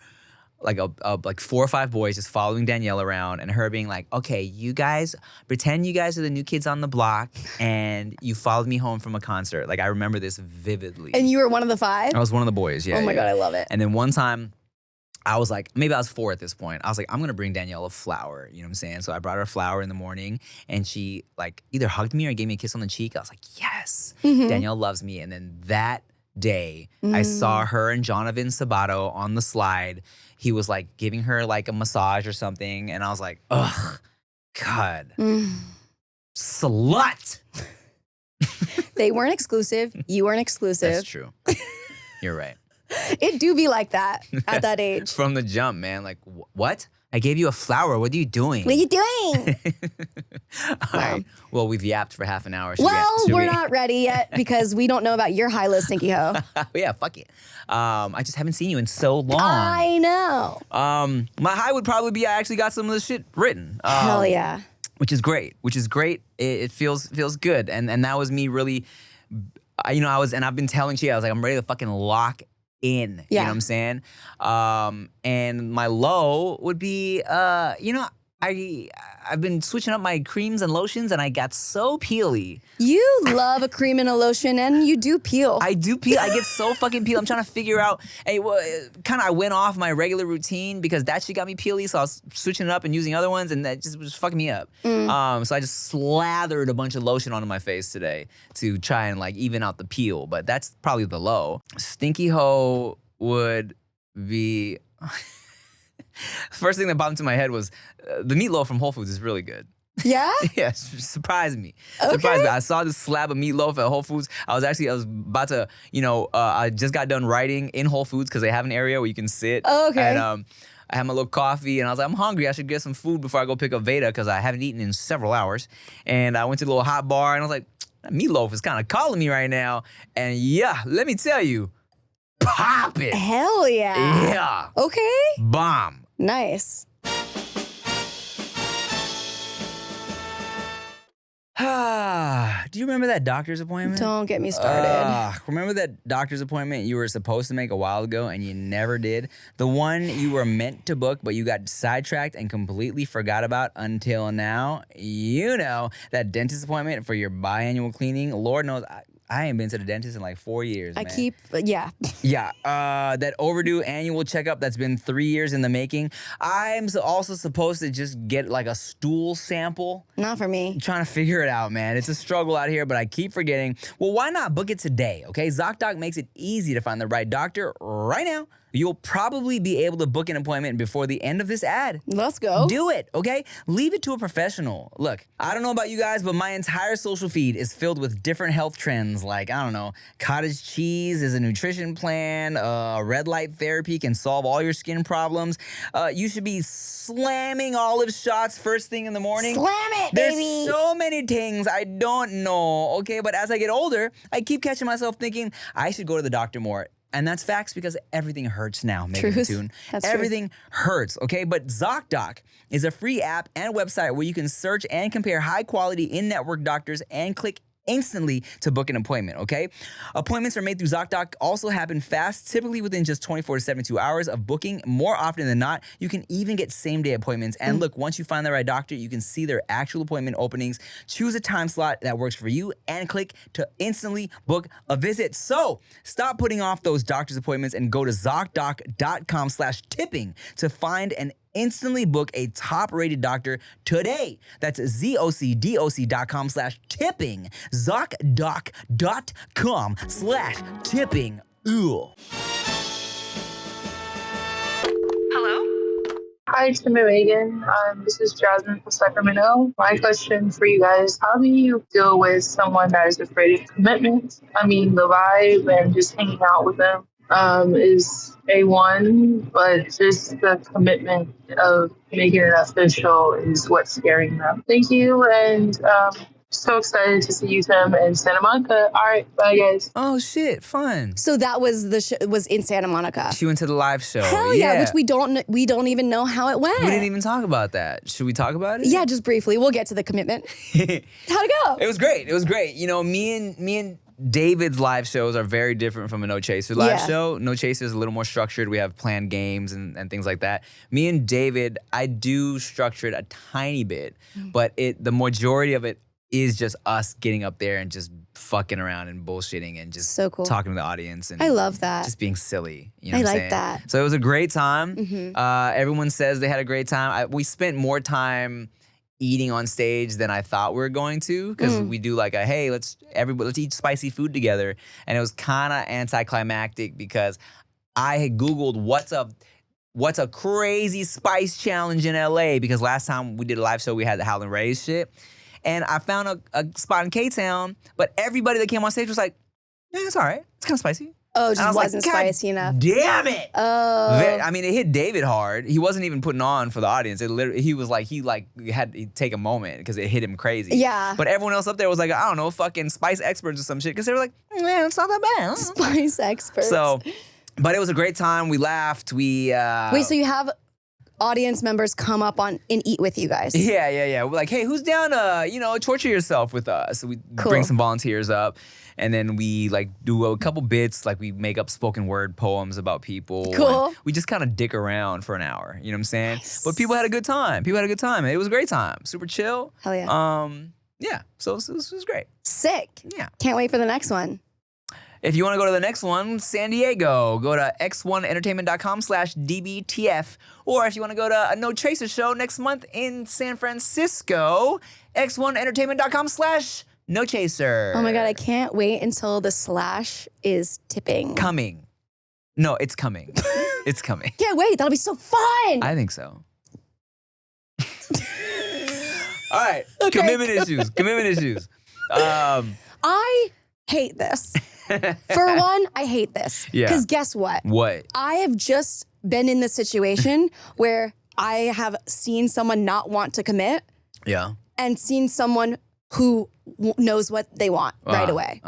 Speaker 2: like 4 or 5 boys just following Danielle around and her being like, okay, you guys, pretend you guys are the new kids on the block and you followed me home from a concert. Like, I remember this vividly.
Speaker 1: And you were one of the 5?
Speaker 2: I was one of the boys, yeah.
Speaker 1: Oh my God, I love it.
Speaker 2: And then one time, I was like, maybe I was 4 at this point. I was like, I'm gonna bring Danielle a flower, you know what I'm saying? So I brought her a flower in the morning and she like either hugged me or gave me a kiss on the cheek. I was like, yes, Danielle loves me. And then that day, I saw her and Jonathan Sabato on the slide. He was like giving her like a massage or something. And I was like, ugh, God, slut.
Speaker 1: They weren't exclusive. You weren't exclusive.
Speaker 2: That's true. You're right.
Speaker 1: It do be like that at that age.
Speaker 2: From the jump, man. Like, what? I gave you a flower. What are you doing?
Speaker 1: What are you doing?
Speaker 2: All right. Well, we've yapped for half an hour.
Speaker 1: We're not ready yet because we don't know about your high low stinky hoe.
Speaker 2: Yeah, fuck it. I just haven't seen you in so long.
Speaker 1: I know.
Speaker 2: My high would probably be I actually got some of the shit written.
Speaker 1: Hell yeah.
Speaker 2: Which is great. It feels good. And that was me really, I've been telling Chia, I was like, I'm ready to fucking lock in. You know what I'm saying? And my low would be, I've been switching up my creams and lotions and I got so peely.
Speaker 1: You love a cream and a lotion and you do peel.
Speaker 2: I do peel. I get so fucking peely. I'm trying to figure out, I went off my regular routine because that shit got me peely. So I was switching it up and using other ones and that just was fucking me up. So I just slathered a bunch of lotion onto my face today to try and like even out the peel. But that's probably the low. Stinky hoe would be... First thing that popped into my head was the meatloaf from Whole Foods is really good.
Speaker 1: Yeah?
Speaker 2: Yeah, surprised me.
Speaker 1: Okay.
Speaker 2: Surprised me. I saw this slab of meatloaf at Whole Foods. I was about to, I just got done writing in Whole Foods because they have an area where you can sit.
Speaker 1: Oh, okay.
Speaker 2: And I had my little coffee and I was like, I'm hungry. I should get some food before I go pick up Veda because I haven't eaten in several hours. And I went to the little hot bar and I was like, that meatloaf is kind of calling me right now. And yeah, let me tell you, pop it.
Speaker 1: Hell yeah.
Speaker 2: Yeah.
Speaker 1: Okay.
Speaker 2: Bomb.
Speaker 1: Nice.
Speaker 2: Do you remember that doctor's appointment?
Speaker 1: Don't get me started.
Speaker 2: Remember that doctor's appointment you were supposed to make a while ago and you never did? The one you were meant to book, but you got sidetracked and completely forgot about until now? You know, that dentist appointment for your biannual cleaning. Lord knows, I ain't been to the dentist in like 4 years, man.
Speaker 1: Yeah.
Speaker 2: Yeah, that overdue annual checkup that's been 3 years in the making. I'm also supposed to just get like a stool sample.
Speaker 1: Not for me.
Speaker 2: I'm trying to figure it out, man. It's a struggle out here, but I keep forgetting. Well, why not book it today, okay? ZocDoc makes it easy to find the right doctor right now. You'll probably be able to book an appointment before the end of this ad.
Speaker 1: Let's go.
Speaker 2: Do it, okay? Leave it to a professional. Look, I don't know about you guys, but my entire social feed is filled with different health trends like, I don't know, cottage cheese is a nutrition plan, red light therapy can solve all your skin problems. You should be slamming olive shots first thing in the morning.
Speaker 1: Slam it, baby.
Speaker 2: There's so many things I don't know, okay? But as I get older, I keep catching myself thinking I should go to the doctor more. And that's facts because everything hurts now, Megan Toon. Everything hurts, okay? But ZocDoc is a free app and website where you can search and compare high-quality in-network doctors and click instantly to book an appointment, okay? Appointments are made through ZocDoc also happen fast, typically within just 24 to 72 hours of booking. More often than not, you can even get same-day appointments. And look, once you find the right doctor, you can see their actual appointment openings, choose a time slot that works for you, and click to instantly book a visit. So stop putting off those doctor's appointments and go to ZocDoc.com/tipping to find an instantly book a top-rated doctor today. That's ZocDoc.com/tipping. ZocDoc.com/tipping. Ooh.
Speaker 4: Hello? Hi, Tim and Megan. This is Jasmine from Sacramento. My question for you guys, how do you deal with someone that is afraid of commitment? I mean, the vibe and just hanging out with them is A1, but just the commitment of making it official is what's scaring them. Thank you, and So excited to see you, Tim, in Santa Monica. All right, bye, guys.
Speaker 2: Oh shit, fun.
Speaker 1: So that was was in Santa Monica.
Speaker 2: She went to the live show.
Speaker 1: Hell yeah, which we don't even know how it went.
Speaker 2: We didn't even talk about that. Should we talk about it?
Speaker 1: Yeah, just briefly. We'll get to the commitment. How'd it go?
Speaker 2: It was great. It was great. You know, me and David's live shows are very different from a No Chaser live show. No Chaser is a little more structured. We have planned games and things like that. Me and David, I do structure it a tiny bit, but the majority of it is just us getting up there and just fucking around and bullshitting and just
Speaker 1: so cool.
Speaker 2: talking to the audience. And
Speaker 1: I love that.
Speaker 2: Just being silly. You know
Speaker 1: I
Speaker 2: what I'm
Speaker 1: like
Speaker 2: saying?
Speaker 1: that.
Speaker 2: So it was a great time. Everyone says they had a great time. We spent more time eating on stage than I thought we were going to, because we do like a, hey, let's eat spicy food together. And it was kind of anticlimactic because I had Googled what's a crazy spice challenge in LA, because last time we did a live show, we had the Howlin' Rays shit. And I found a spot in K-Town, but everybody that came on stage was like, yeah, it's all right. It's kind of spicy.
Speaker 1: Oh, it
Speaker 2: And I
Speaker 1: just
Speaker 2: was
Speaker 1: wasn't
Speaker 2: like, God
Speaker 1: spicy enough.
Speaker 2: Damn it.
Speaker 1: Oh.
Speaker 2: I mean, it hit David hard. He wasn't even putting on for the audience. It literally, he had to take a moment because it hit him crazy.
Speaker 1: Yeah.
Speaker 2: But everyone else up there was like, I don't know, fucking spice experts or some shit, because they were like, man, it's not that bad.
Speaker 1: Spice experts.
Speaker 2: So, but it was a great time. We laughed.
Speaker 1: Wait, so you have audience members come up on and eat with you guys?
Speaker 2: Yeah. We're like, hey, who's down to, torture yourself with us? So we bring some volunteers up, and then we like do a couple bits, like we make up spoken word poems about people.
Speaker 1: Cool.
Speaker 2: We just kind of dick around for an hour, you know what I'm saying?
Speaker 1: Nice.
Speaker 2: But people had a good time. It was a great time. Super chill.
Speaker 1: Hell yeah.
Speaker 2: Yeah, so it was great.
Speaker 1: Sick.
Speaker 2: Yeah.
Speaker 1: Can't wait for the next one.
Speaker 2: If you want to go to the next one, San Diego, go to x1entertainment.com/DBTF. Or if you want to go to a No Chaser show next month in San Francisco, x1entertainment.com/No Chaser.
Speaker 1: Oh my God, I can't wait until the slash is tipping.
Speaker 2: Coming. No, it's coming. It's coming.
Speaker 1: Can't wait. That'll be so fun.
Speaker 2: I think so. All right.
Speaker 1: Okay.
Speaker 2: Commitment issues.
Speaker 1: I hate this. For one, I hate this.
Speaker 2: Yeah.
Speaker 1: Because guess what?
Speaker 2: What?
Speaker 1: I have just been in this situation where I have seen someone not want to commit
Speaker 2: Yeah.
Speaker 1: and seen someone who knows what they want right away.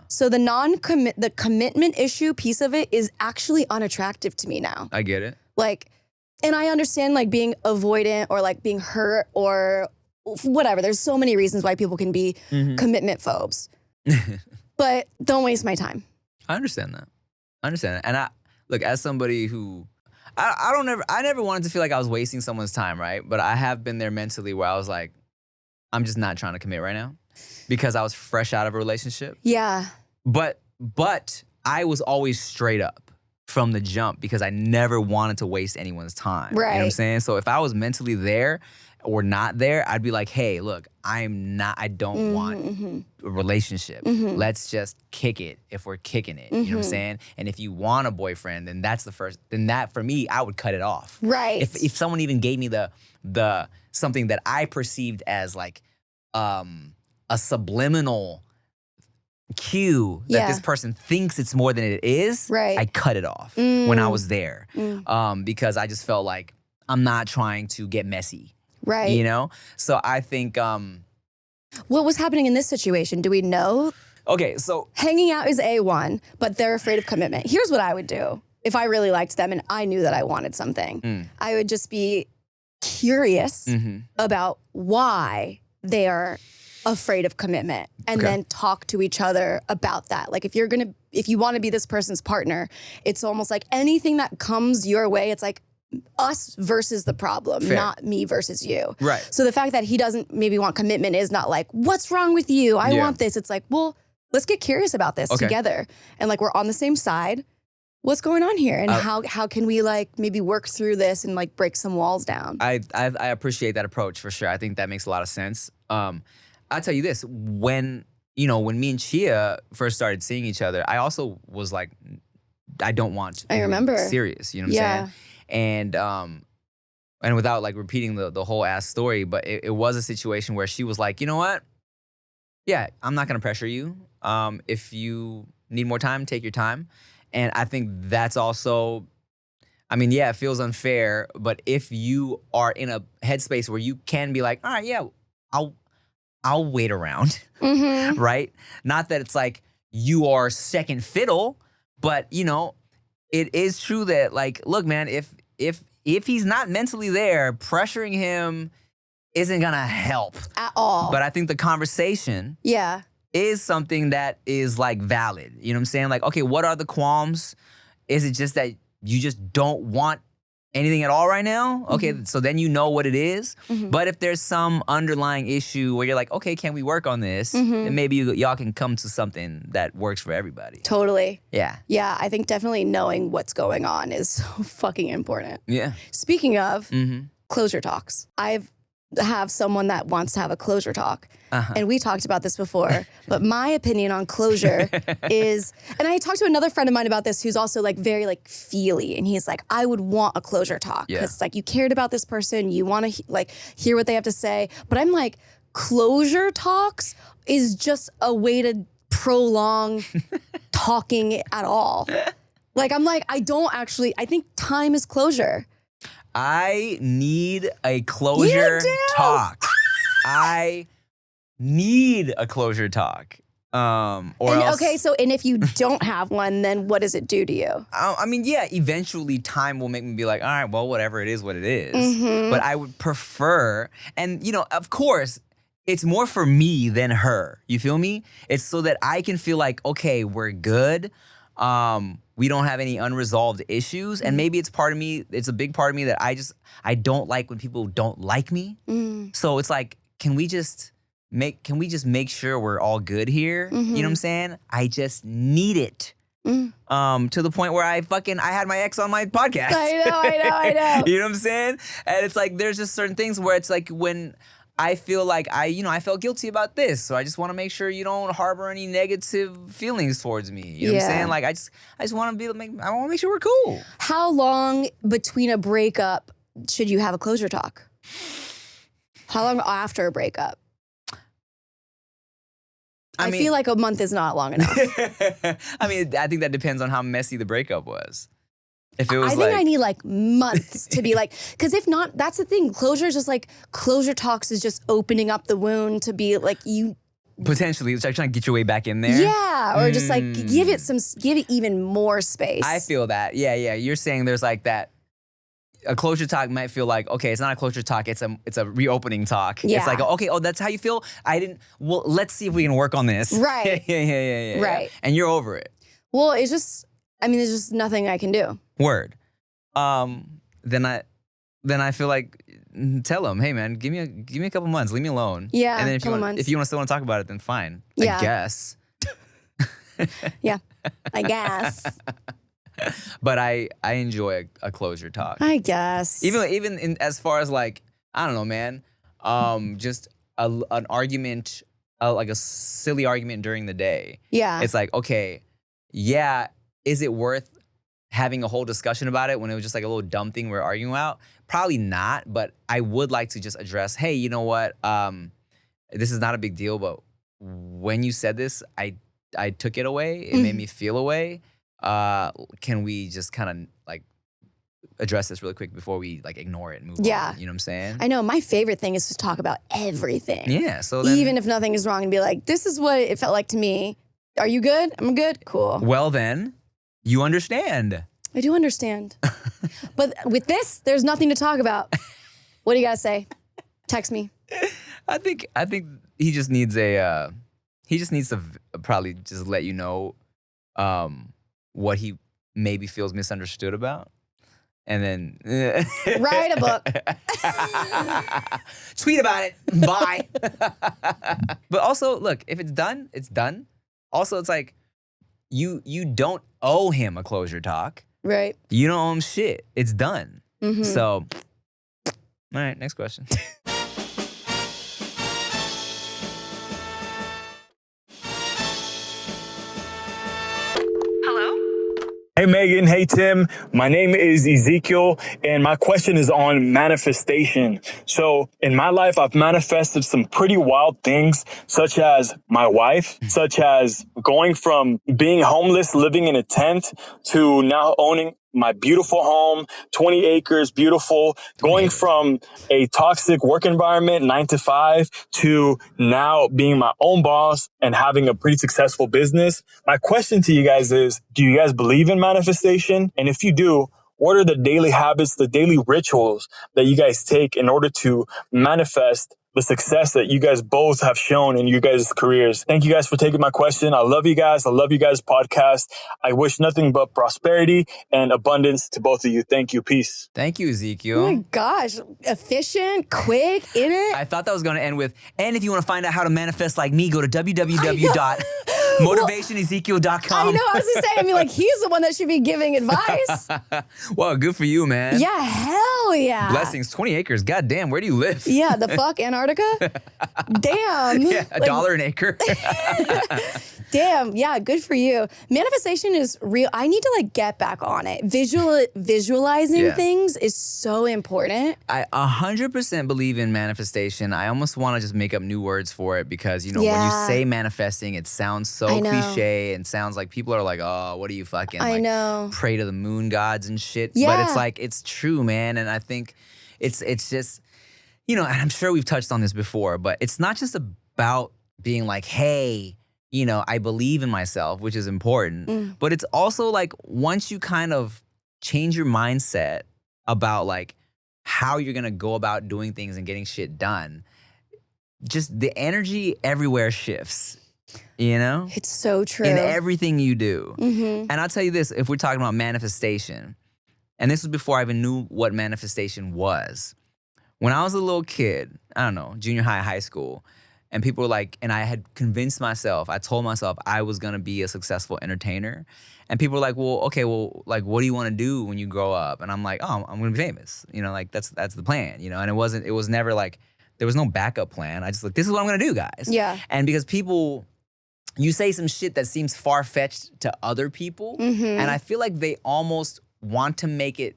Speaker 1: So the commitment issue piece of it is actually unattractive to me now.
Speaker 2: I get it.
Speaker 1: Like, and I understand like being avoidant or like being hurt or whatever. There's so many reasons why people can be commitment phobes. But don't waste my time.
Speaker 2: I understand that. And I look, as somebody who I never wanted to feel like I was wasting someone's time, right? But I have been there mentally where I was like, I'm just not trying to commit right now because I was fresh out of a relationship.
Speaker 1: Yeah.
Speaker 2: But I was always straight up from the jump because I never wanted to waste anyone's time.
Speaker 1: Right.
Speaker 2: You know what I'm saying? So if I was mentally there or not there, I'd be like, hey, look, I don't want a relationship. Let's just kick it if we're kicking it. You know what I'm saying? And if you want a boyfriend, then that for me, I would cut it off.
Speaker 1: Right.
Speaker 2: If someone even gave me the something that I perceived as like a subliminal cue that this person thinks it's more than it is,
Speaker 1: right.
Speaker 2: I cut it off when I was there. Because I just felt like I'm not trying to get messy.
Speaker 1: Right.
Speaker 2: You know? So I think
Speaker 1: what was happening in this situation? Do we know?
Speaker 2: Okay, so
Speaker 1: Hanging out is A1, but they're afraid of commitment. Here's what I would do if I really liked them and I knew that I wanted something. I would just be curious about why they are afraid of commitment and then talk to each other about that. Like if you want to be this person's partner, it's almost like anything that comes your way, it's like us versus the problem, not me versus you.
Speaker 2: Right.
Speaker 1: So the fact that he doesn't maybe want commitment is not like, what's wrong with you? I want this. It's like, well, let's get curious about this together. And like, we're on the same side. What's going on here? And how can we like maybe work through this and like break some walls down?
Speaker 2: I appreciate that approach for sure. I think that makes a lot of sense. I'll tell you this, when me and Chia first started seeing each other, I also was like, I don't want
Speaker 1: I remember.
Speaker 2: serious, you know what I'm saying? And without like repeating the whole ass story, but it was a situation where she was like, you know what? Yeah, I'm not gonna pressure you. If you need more time, take your time. And I think that's also, I mean, yeah, it feels unfair, but if you are in a headspace where you can be like, all right, yeah, I'll wait around,
Speaker 1: Mm-hmm.
Speaker 2: right? Not that it's like you are second fiddle, but you know, it is true that like, look, man, if he's not mentally there, pressuring him isn't gonna help
Speaker 1: At all.
Speaker 2: But I think the conversation
Speaker 1: yeah.
Speaker 2: is something that is like valid. You know what I'm saying? Like, okay, what are the qualms? Is it just that you just don't want anything at all right now? Okay, so then you know what it is. But if there's some underlying issue where you're like, okay, can we work on this? And maybe y'all can come to something that works for everybody.
Speaker 1: Totally.
Speaker 2: Yeah.
Speaker 1: Yeah, I think definitely knowing what's going on is so fucking important.
Speaker 2: Yeah.
Speaker 1: Speaking of closure talks, I have someone that wants to have a closure talk. And we talked about this before, but my opinion on closure is, and I talked to another friend of mine about this who's also like very like feely, and he's like, I would want a closure talk because like you cared about this person, you want to like hear what they have to say. But I'm like, closure talks is just a way to prolong talking at all. Like I'm like, I think time is closure.
Speaker 2: I need a closure talk. I need a closure talk. Or else,
Speaker 1: okay, so and if you don't have one, then what does it do to you?
Speaker 2: I mean, yeah, eventually time will make me be like, all right, well, whatever it is, what it is. But I would prefer, and you know, of course, it's more for me than her. You feel me? It's so that I can feel like, okay, we're good. We don't have any unresolved issues. And maybe it's part of me, it's a big part of me that I don't like when people don't like me. So it's like, can we just make sure we're all good here? You know what I'm saying? I just need it. To the point where I had my ex on my podcast.
Speaker 1: I know.
Speaker 2: You know what I'm saying? And it's like, there's just certain things where it's like when I feel like I felt guilty about this, so I just want to make sure you don't harbor any negative feelings towards me. You know what I'm saying? Like I just want to I want to make sure we're cool.
Speaker 1: How long between a breakup should you have a closure talk? How long after a breakup? I feel like a month is not long enough.
Speaker 2: I mean, I think that depends on how messy the breakup was. If it was
Speaker 1: I think I need like months to be like, because if not, that's the thing. Closure is just like, closure talks is just opening up the wound to be like you.
Speaker 2: Potentially, it's like trying to get your way back in there.
Speaker 1: Yeah, or just like give it even more space.
Speaker 2: I feel that. Yeah. You're saying there's like that. A closure talk might feel like, okay, it's not a closure talk, it's a reopening talk.
Speaker 1: Yeah.
Speaker 2: It's like, okay, that's how you feel? Well, let's see if we can work on this.
Speaker 1: Right.
Speaker 2: Yeah.
Speaker 1: Right.
Speaker 2: And you're over it.
Speaker 1: Well, there's just nothing I can do.
Speaker 2: Word. Then I feel like tell him, hey man, give me a couple months, leave me alone.
Speaker 1: Yeah,
Speaker 2: and then if you still want to talk about it, then fine.
Speaker 1: Yeah.
Speaker 2: I guess.
Speaker 1: Yeah, I guess.
Speaker 2: But I enjoy a closure talk.
Speaker 1: I guess.
Speaker 2: Even in as far as like, I don't know, man. Just an argument, like a silly argument during the day.
Speaker 1: Yeah.
Speaker 2: It's like, okay, yeah, is it worth having a whole discussion about it when it was just like a little dumb thing we're arguing about? Probably not, but I would like to just address, hey, you know what? This is not a big deal, but when you said this, I took it away. It made me feel away. Can we just kind of like address this really quick before we like ignore it and move on? You know what I'm saying?
Speaker 1: I know. My favorite thing is to talk about everything.
Speaker 2: Yeah. So then,
Speaker 1: even if nothing is wrong, and be like, this is what it felt like to me. Are you good? I'm good. Cool.
Speaker 2: Well, then you understand.
Speaker 1: I do understand. But with this, there's nothing to talk about. What do you gotta say? Text me.
Speaker 2: I think he just needs to probably just let you know what he maybe feels misunderstood about. And then
Speaker 1: Write a book.
Speaker 2: Tweet about it. Bye. But also, look, if it's done, it's done. Also, it's like you don't owe him a closure talk.
Speaker 1: Right.
Speaker 2: You don't owe him shit. It's done. So, all right, next question.
Speaker 5: Hey Megan, hey Tim. My name is Ezekiel, and my question is on manifestation. So in my life, I've manifested some pretty wild things, such as my wife, such as going from being homeless, living in a tent, to now owning my beautiful home, 20 acres, beautiful, going from a toxic work environment, 9 to 5, to now being my own boss and having a pretty successful business. My question to you guys is, do you guys believe in manifestation? And if you do, what are the daily habits, the daily rituals that you guys take in order to manifest the success that you guys both have shown in your guys' careers? Thank you guys for taking my question. I love you guys. I love you guys' podcast. I wish nothing but prosperity and abundance to both of you. Thank you. Peace.
Speaker 2: Thank you, Ezekiel.
Speaker 1: Oh my gosh, efficient, quick, in it.
Speaker 2: I thought that was going to end with, and if you want to find out how to manifest like me, go to www.motivationezekiel.com.
Speaker 1: I know, I was gonna say, I mean, like, he's the one that should be giving advice.
Speaker 2: Well, good for you, man.
Speaker 1: Yeah, hell yeah.
Speaker 2: Blessings, 20 acres. God damn, where do you live?
Speaker 1: Yeah, the fuck, Antarctica? Damn.
Speaker 2: Yeah, $1 an acre.
Speaker 1: Damn, yeah, good for you. Manifestation is real. I need to like get back on it. Visualizing things is so important.
Speaker 2: I 100% believe in manifestation. I almost want to just make up new words for it because, you know, when you say manifesting, it sounds so cliche and sounds like people are like, oh, what are you fucking
Speaker 1: I
Speaker 2: like,
Speaker 1: know.
Speaker 2: pray to the moon gods and shit.
Speaker 1: Yeah.
Speaker 2: But it's like, it's true, man. And I think it's just, you know, and I'm sure we've touched on this before, but it's not just about being like, hey, you know, I believe in myself, which is important. But it's also like once you kind of change your mindset about like how you're going to go about doing things and getting shit done, just the energy everywhere shifts, you know?
Speaker 1: It's so true.
Speaker 2: In everything you do. And I'll tell you this, if we're talking about manifestation, and this was before I even knew what manifestation was. When I was a little kid, I don't know, junior high, high school, and people were like, and I had convinced myself, I told myself I was gonna be a successful entertainer. And people were like, well, okay, well, like, what do you wanna do when you grow up? And I'm like, oh, I'm gonna be famous. You know, like, that's the plan, you know? And it was never like, there was no backup plan. I just like, this is what I'm gonna do, guys.
Speaker 1: Yeah.
Speaker 2: And because people, you say some shit that seems far-fetched to other people, and I feel like they almost want to make it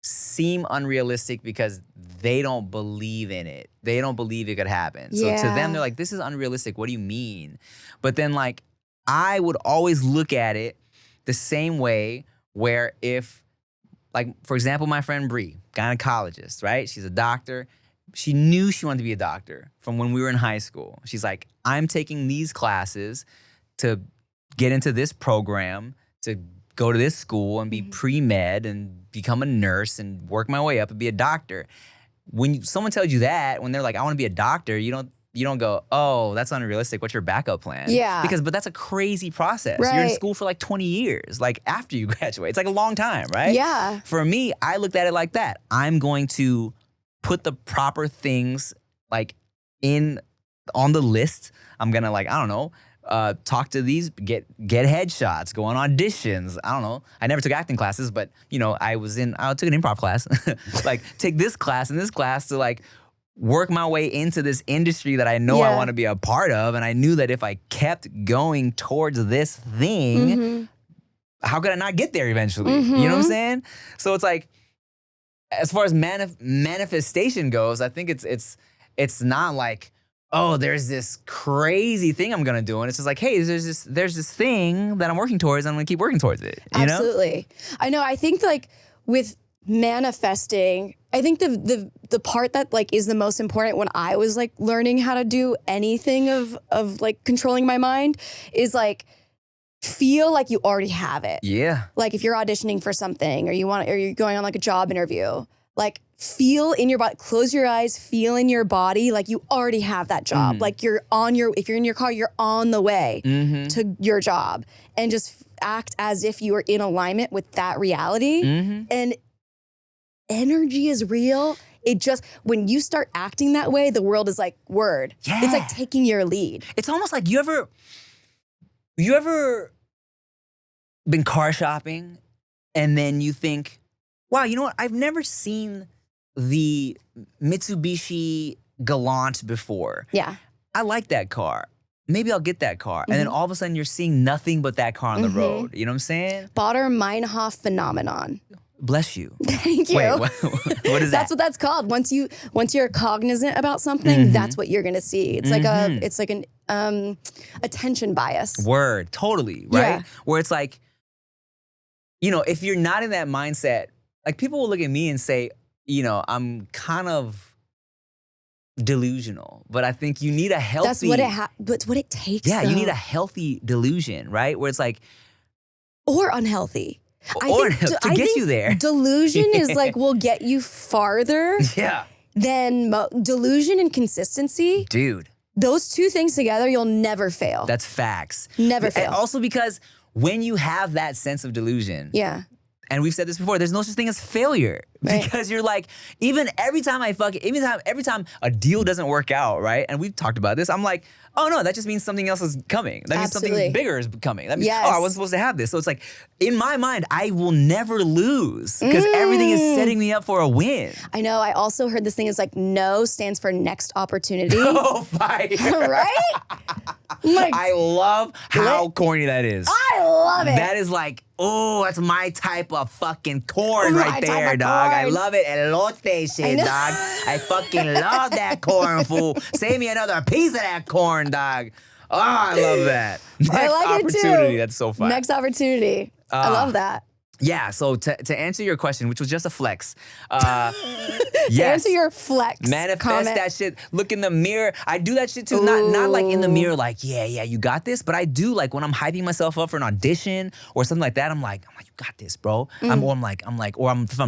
Speaker 2: seem unrealistic because they don't believe in it. They don't believe it could happen. So to them, they're like, this is unrealistic. What do you mean? But then like, I would always look at it the same way where if, like, for example, my friend Bree, gynecologist, right? She's a doctor. She knew she wanted to be a doctor from when we were in high school. She's like, I'm taking these classes to get into this program, to go to this school and be pre-med and become a nurse and work my way up and be a doctor. When someone tells you that, when they're like, I want to be a doctor, you don't go, oh, that's unrealistic. What's your backup plan?
Speaker 1: Yeah.
Speaker 2: But that's a crazy process.
Speaker 1: Right.
Speaker 2: You're in school for like 20 years, like after you graduate. It's like a long time, right?
Speaker 1: Yeah.
Speaker 2: For me, I looked at it like that. I'm going to put the proper things like on the list. I'm gonna like, I don't know, talk to these, get headshots, go on auditions. I don't know. I never took acting classes, but you know, I took an improv class. Like take this class and this class to like work my way into this industry that I know I want to be a part of. And I knew that if I kept going towards this thing, how could I not get there eventually? You know what I'm saying? So it's like, as far as manifestation goes, I think it's not like, oh, there's this crazy thing I'm gonna do, and it's just like, hey, there's this thing that I'm working towards, and I'm gonna keep working towards it. You
Speaker 1: Absolutely.
Speaker 2: know?
Speaker 1: I know. I think like with manifesting, I think the part that like is the most important when I was like learning how to do anything of like controlling my mind is like feel like you already have it.
Speaker 2: Yeah.
Speaker 1: Like if you're auditioning for something or you're going on like a job interview, like feel in your body, close your eyes, feel in your body like you already have that job. Like if you're in your car, you're on the way to your job, and just act as if you are in alignment with that reality. And energy is real. It just, when you start acting that way, the world is like, word.
Speaker 2: Yeah.
Speaker 1: It's like taking your lead.
Speaker 2: It's almost like you ever been car shopping and then you think, wow, you know what? I've never seen the Mitsubishi Galant before.
Speaker 1: Yeah.
Speaker 2: I like that car. Maybe I'll get that car. And then all of a sudden you're seeing nothing but that car on the road. You know what I'm saying?
Speaker 1: Bader-Meinhof phenomenon.
Speaker 2: Bless you.
Speaker 1: Thank you.
Speaker 2: Wait, what is that?
Speaker 1: That's what that's called. Once you're cognizant about something, that's what you're gonna see. It's like an attention bias.
Speaker 2: Word, totally, right?
Speaker 1: Yeah.
Speaker 2: Where it's like, if you're not in that mindset, like people will look at me and say, I'm kind of delusional, but I think you need a healthy.
Speaker 1: That's what it takes.
Speaker 2: Yeah,
Speaker 1: though.
Speaker 2: you need a healthy delusion, right? Where it's like,
Speaker 1: or unhealthy.
Speaker 2: to get you there.
Speaker 1: Delusion is like will get you farther.
Speaker 2: Yeah,
Speaker 1: than delusion and consistency.
Speaker 2: dude.
Speaker 1: Those two things together, you'll never fail.
Speaker 2: That's facts.
Speaker 1: Never fail.
Speaker 2: And also because when you have that sense of delusion,
Speaker 1: yeah.
Speaker 2: and we've said this before, there's no such thing as failure.
Speaker 1: Right.
Speaker 2: Because you're like, every time a deal doesn't work out, right? And we've talked about this, I'm like, oh no, that just means something else is coming. That means
Speaker 1: Absolutely.
Speaker 2: something bigger is coming. That means,
Speaker 1: Yes.
Speaker 2: I wasn't supposed to have this. So it's like, in my mind, I will never lose because everything is setting me up for a win.
Speaker 1: I know. I also heard this thing is like no stands for next opportunity.
Speaker 2: Oh, fire.
Speaker 1: Right? Like,
Speaker 2: I love how corny that is.
Speaker 1: I love it.
Speaker 2: That is like, oh, that's my type of fucking corn
Speaker 1: My
Speaker 2: right
Speaker 1: type
Speaker 2: there,
Speaker 1: of
Speaker 2: dog. I
Speaker 1: corn.
Speaker 2: love it. Elote shit,
Speaker 1: know.
Speaker 2: dog. I fucking love that corn, fool. Save me another piece of that corn, dog. Oh, I love that. Next
Speaker 1: I like it too.
Speaker 2: opportunity. That's so fun.
Speaker 1: Next opportunity. I love that.
Speaker 2: Yeah, so to answer your question, which was just a flex,
Speaker 1: To
Speaker 2: yes.
Speaker 1: answer your flex
Speaker 2: Manifest
Speaker 1: comment.
Speaker 2: that shit. Look in the mirror. I do that shit too. Not like in the mirror, like, yeah, you got this. But I do like when I'm hyping myself up for an audition or something like that. I'm like, you got this, bro. If I'm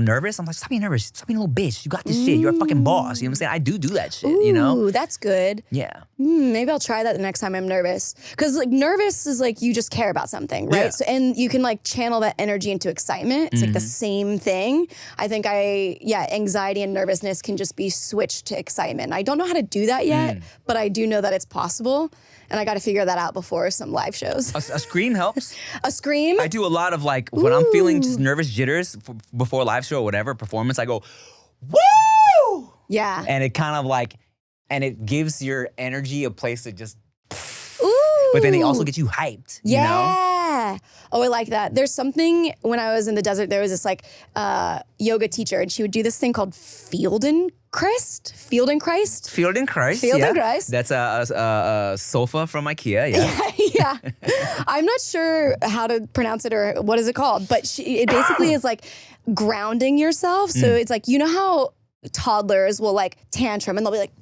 Speaker 2: nervous, I'm like, stop being nervous. Stop being a little bitch. You got this shit. You're a fucking boss. You know what I'm saying? I do that shit,
Speaker 1: Ooh, that's good.
Speaker 2: Yeah.
Speaker 1: Maybe I'll try that the next time I'm nervous. Because like nervous is like you just care about something, right?
Speaker 2: Yeah.
Speaker 1: So, and you can like channel that energy into excitement. It's like the same thing. I think anxiety and nervousness can just be switched to excitement. I don't know how to do that yet, but I do know that it's possible. And I got to figure that out before some live shows.
Speaker 2: A scream helps.
Speaker 1: A scream?
Speaker 2: I do a lot of like, when I'm feeling just nervous jitters before a live show or whatever, performance, I go, woo!
Speaker 1: Yeah.
Speaker 2: And it kind of like, and it gives your energy a place to just,
Speaker 1: Ooh.
Speaker 2: but then they also get you hyped, you know?
Speaker 1: Yeah. Oh, I like that. There's something, when I was in the desert, there was this like yoga teacher and she would do this thing called Feldenkrais.
Speaker 2: That's a sofa from IKEA, yeah.
Speaker 1: Yeah. I'm not sure how to pronounce it or what is it called, but it basically is like grounding yourself. So it's like, you know how toddlers will like tantrum and they'll be like,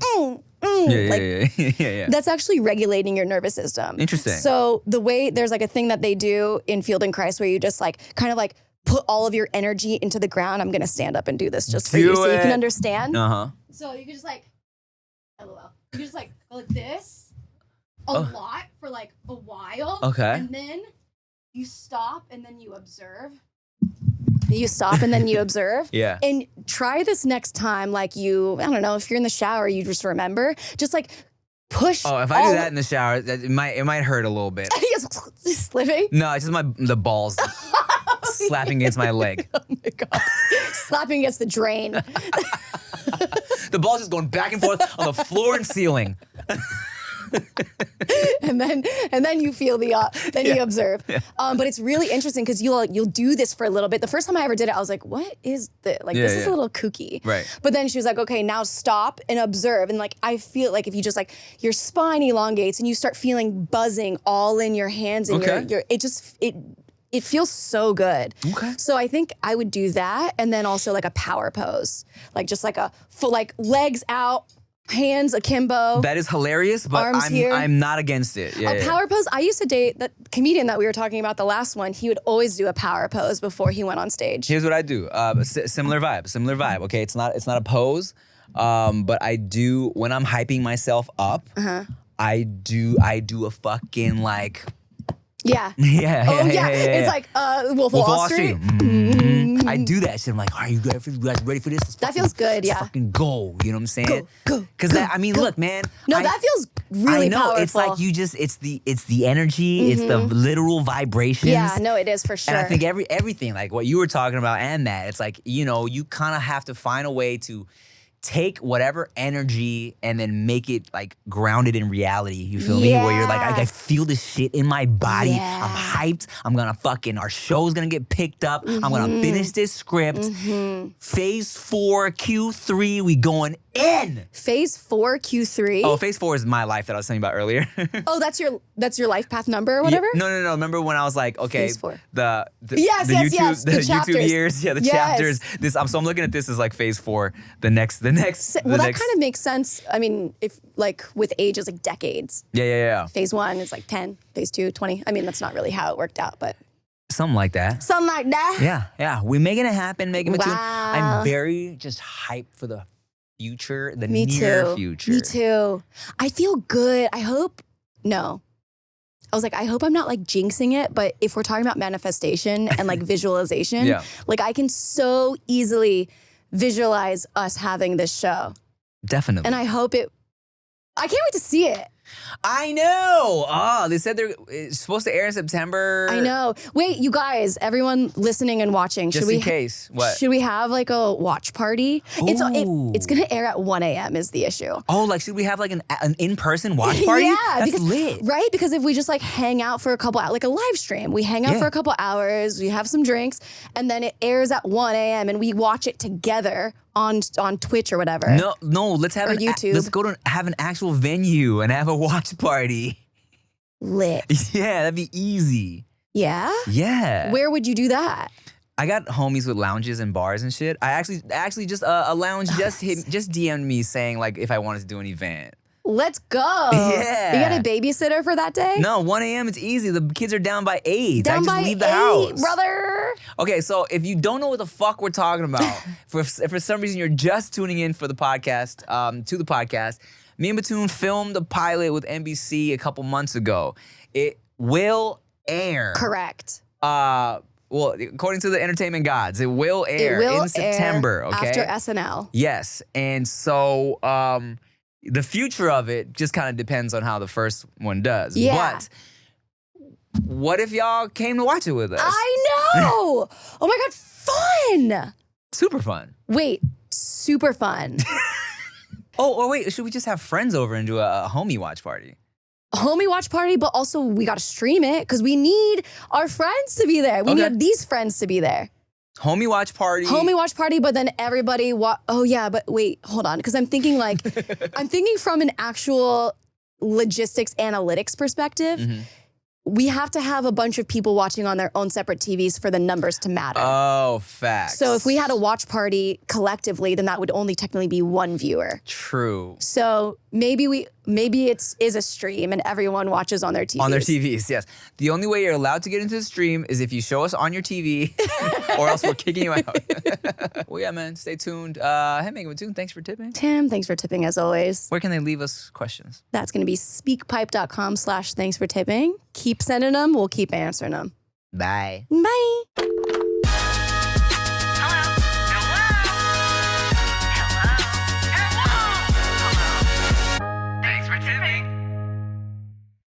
Speaker 2: Yeah.
Speaker 1: That's actually regulating your nervous system.
Speaker 2: Interesting.
Speaker 1: So there's like a thing that they do in Feldenkrais where you just like kind of like put all of your energy into the ground. I'm going to stand up and do this just for you so you can understand.
Speaker 2: Uh-huh.
Speaker 1: So you can just like, LOL. You can just like go like this a lot for like a while.
Speaker 2: Okay.
Speaker 1: And then you stop and then you observe. You stop and then you observe.
Speaker 2: Yeah.
Speaker 1: And try this next time, like I don't know, if you're in the shower, you just remember, just like push.
Speaker 2: Oh, if I do that in the shower, it might hurt a little bit.
Speaker 1: Just slipping.
Speaker 2: No, it's just the balls slapping against my leg.
Speaker 1: Oh my God. Slapping against the drain.
Speaker 2: The ball's just going back and forth on the floor and ceiling.
Speaker 1: and then you feel you observe. Yeah. But it's really interesting because you'll do this for a little bit. The first time I ever did it, I was like, what is this? Like, this is a little kooky.
Speaker 2: Right.
Speaker 1: But then she was like, okay, now stop and observe. And like, I feel like if you just like, your spine elongates and you start feeling buzzing all in your hands and it feels so good.
Speaker 2: Okay.
Speaker 1: So I think I would do that. And then also like a power pose, like just like a full, like legs out, hands akimbo.
Speaker 2: That is hilarious, but I'm not against it. Yeah,
Speaker 1: Power pose. I used to date that comedian that we were talking about, the last one. He would always do a power pose before he went on stage.
Speaker 2: Here's what I do. Similar vibe. Okay, it's not a pose, but I do when I'm hyping myself up. I do a fucking like.
Speaker 1: Yeah.
Speaker 2: Yeah.
Speaker 1: It's like Wolf of Wall Street.
Speaker 2: I do that shit. I'm like, are you guys ready for this?
Speaker 1: That feels good, yeah.
Speaker 2: Fucking go. You know what I'm saying?
Speaker 1: Go.
Speaker 2: Because look, man.
Speaker 1: No, that feels really powerful.
Speaker 2: It's like it's the energy, it's the literal vibrations.
Speaker 1: Yeah, no, it is for sure.
Speaker 2: And I think everything, like what you were talking about and that, it's like, you kind of have to find a way to take whatever energy and then make it like grounded in reality. You feel me? Where you're like, I feel this shit in my body.
Speaker 1: Yeah.
Speaker 2: I'm hyped. I'm gonna our show's gonna get picked up. I'm gonna finish this script. Phase 4, Q3, we going in.
Speaker 1: Phase 4, Q3.
Speaker 2: Oh, phase 4 is my life that I was telling you about earlier.
Speaker 1: Oh, that's your life path number or whatever?
Speaker 2: No. Remember when I was like, okay,
Speaker 1: Phase 4.
Speaker 2: the
Speaker 1: Yes,
Speaker 2: YouTube,
Speaker 1: the
Speaker 2: YouTube
Speaker 1: chapters.
Speaker 2: years, the
Speaker 1: Yes.
Speaker 2: chapters. So I'm looking at this as like phase 4, the next.
Speaker 1: Well, that kind of makes sense. I mean, if like with ages, like decades.
Speaker 2: Yeah.
Speaker 1: Phase 1 is like 10, phase 2, 20. I mean, that's not really how it worked out, but.
Speaker 2: Something like that.
Speaker 1: Something like that.
Speaker 2: Yeah. We're making it happen, making it tune.
Speaker 1: Wow.
Speaker 2: I'm very just hyped for the future, the
Speaker 1: Me
Speaker 2: near
Speaker 1: too.
Speaker 2: future.
Speaker 1: Me too. I feel good. I hope, no. I was like, I hope I'm not like jinxing it, but if we're talking about manifestation and like visualization, like I can so easily visualize us having this show.
Speaker 2: Definitely.
Speaker 1: And I hope I can't wait to see it.
Speaker 2: I know. Oh, they said it's supposed to air in September.
Speaker 1: I know. Wait, you guys, everyone listening and watching,
Speaker 2: Just in case. What?
Speaker 1: Should we have like a watch party?
Speaker 2: Ooh.
Speaker 1: It's gonna air at 1 a.m. is the issue.
Speaker 2: Oh, like should we have like an in-person watch party?
Speaker 1: Yeah,
Speaker 2: That's
Speaker 1: because,
Speaker 2: lit.
Speaker 1: Right? Because if we just like hang out for a couple hours, like a live stream, we hang out for a couple hours, we have some drinks, and then it airs at 1 a.m. and we watch it together on Twitch or whatever.
Speaker 2: No, let's have
Speaker 1: YouTube.
Speaker 2: Let's go to have an actual venue and have a watch party.
Speaker 1: Lit.
Speaker 2: Yeah, that'd be easy.
Speaker 1: Yeah?
Speaker 2: Yeah.
Speaker 1: Where would you do that?
Speaker 2: I got homies with lounges and bars and shit. I actually just a lounge just DM'd me saying like if I wanted to do an event.
Speaker 1: Let's go.
Speaker 2: Yeah.
Speaker 1: You got a babysitter for that day?
Speaker 2: No, 1 a.m. it's easy. The kids are down by 8.
Speaker 1: Down
Speaker 2: I just
Speaker 1: by
Speaker 2: leave the
Speaker 1: 8,
Speaker 2: house.
Speaker 1: brother.
Speaker 2: Okay, so if you don't know what the fuck we're talking about, if for some reason you're just tuning in for the podcast, to the podcast, me and Batoon filmed a pilot with NBC a couple months ago. It will air.
Speaker 1: Correct.
Speaker 2: Well, according to the entertainment gods, it will air in September. Okay.
Speaker 1: After SNL.
Speaker 2: Yes, and so the future of it just kind of depends on how the first one does.
Speaker 1: Yeah.
Speaker 2: But what if y'all came to watch it with us?
Speaker 1: I know. Oh my God, fun.
Speaker 2: Super fun.
Speaker 1: Wait, super fun.
Speaker 2: Or wait, should we just have friends over and do a homie watch party?
Speaker 1: Homie watch party, but also we got to stream it because we need our friends to be there. We need these friends to be there.
Speaker 2: Homie watch party.
Speaker 1: Homie watch party, but then everybody oh yeah, but wait, hold on. Because I'm thinking like, I'm thinking from an actual logistics analytics perspective.
Speaker 2: Mm-hmm.
Speaker 1: We have to have a bunch of people watching on their own separate TVs for the numbers to matter.
Speaker 2: Oh, facts.
Speaker 1: So if we had a watch party collectively, then that would only technically be one viewer.
Speaker 2: True.
Speaker 1: So maybe it is a stream and everyone watches on their TVs.
Speaker 2: On their TVs, yes. The only way you're allowed to get into the stream is if you show us on your TV, or else we're kicking you out. Well, yeah, man. Stay tuned. Hey, Megan Batoon, thanks for tipping.
Speaker 1: Tim, thanks for tipping as always.
Speaker 2: Where can they leave us questions?
Speaker 1: That's going to be speakpipe.com/thanks for tipping. Keep sending them. We'll keep answering them.
Speaker 2: Bye.
Speaker 1: Bye.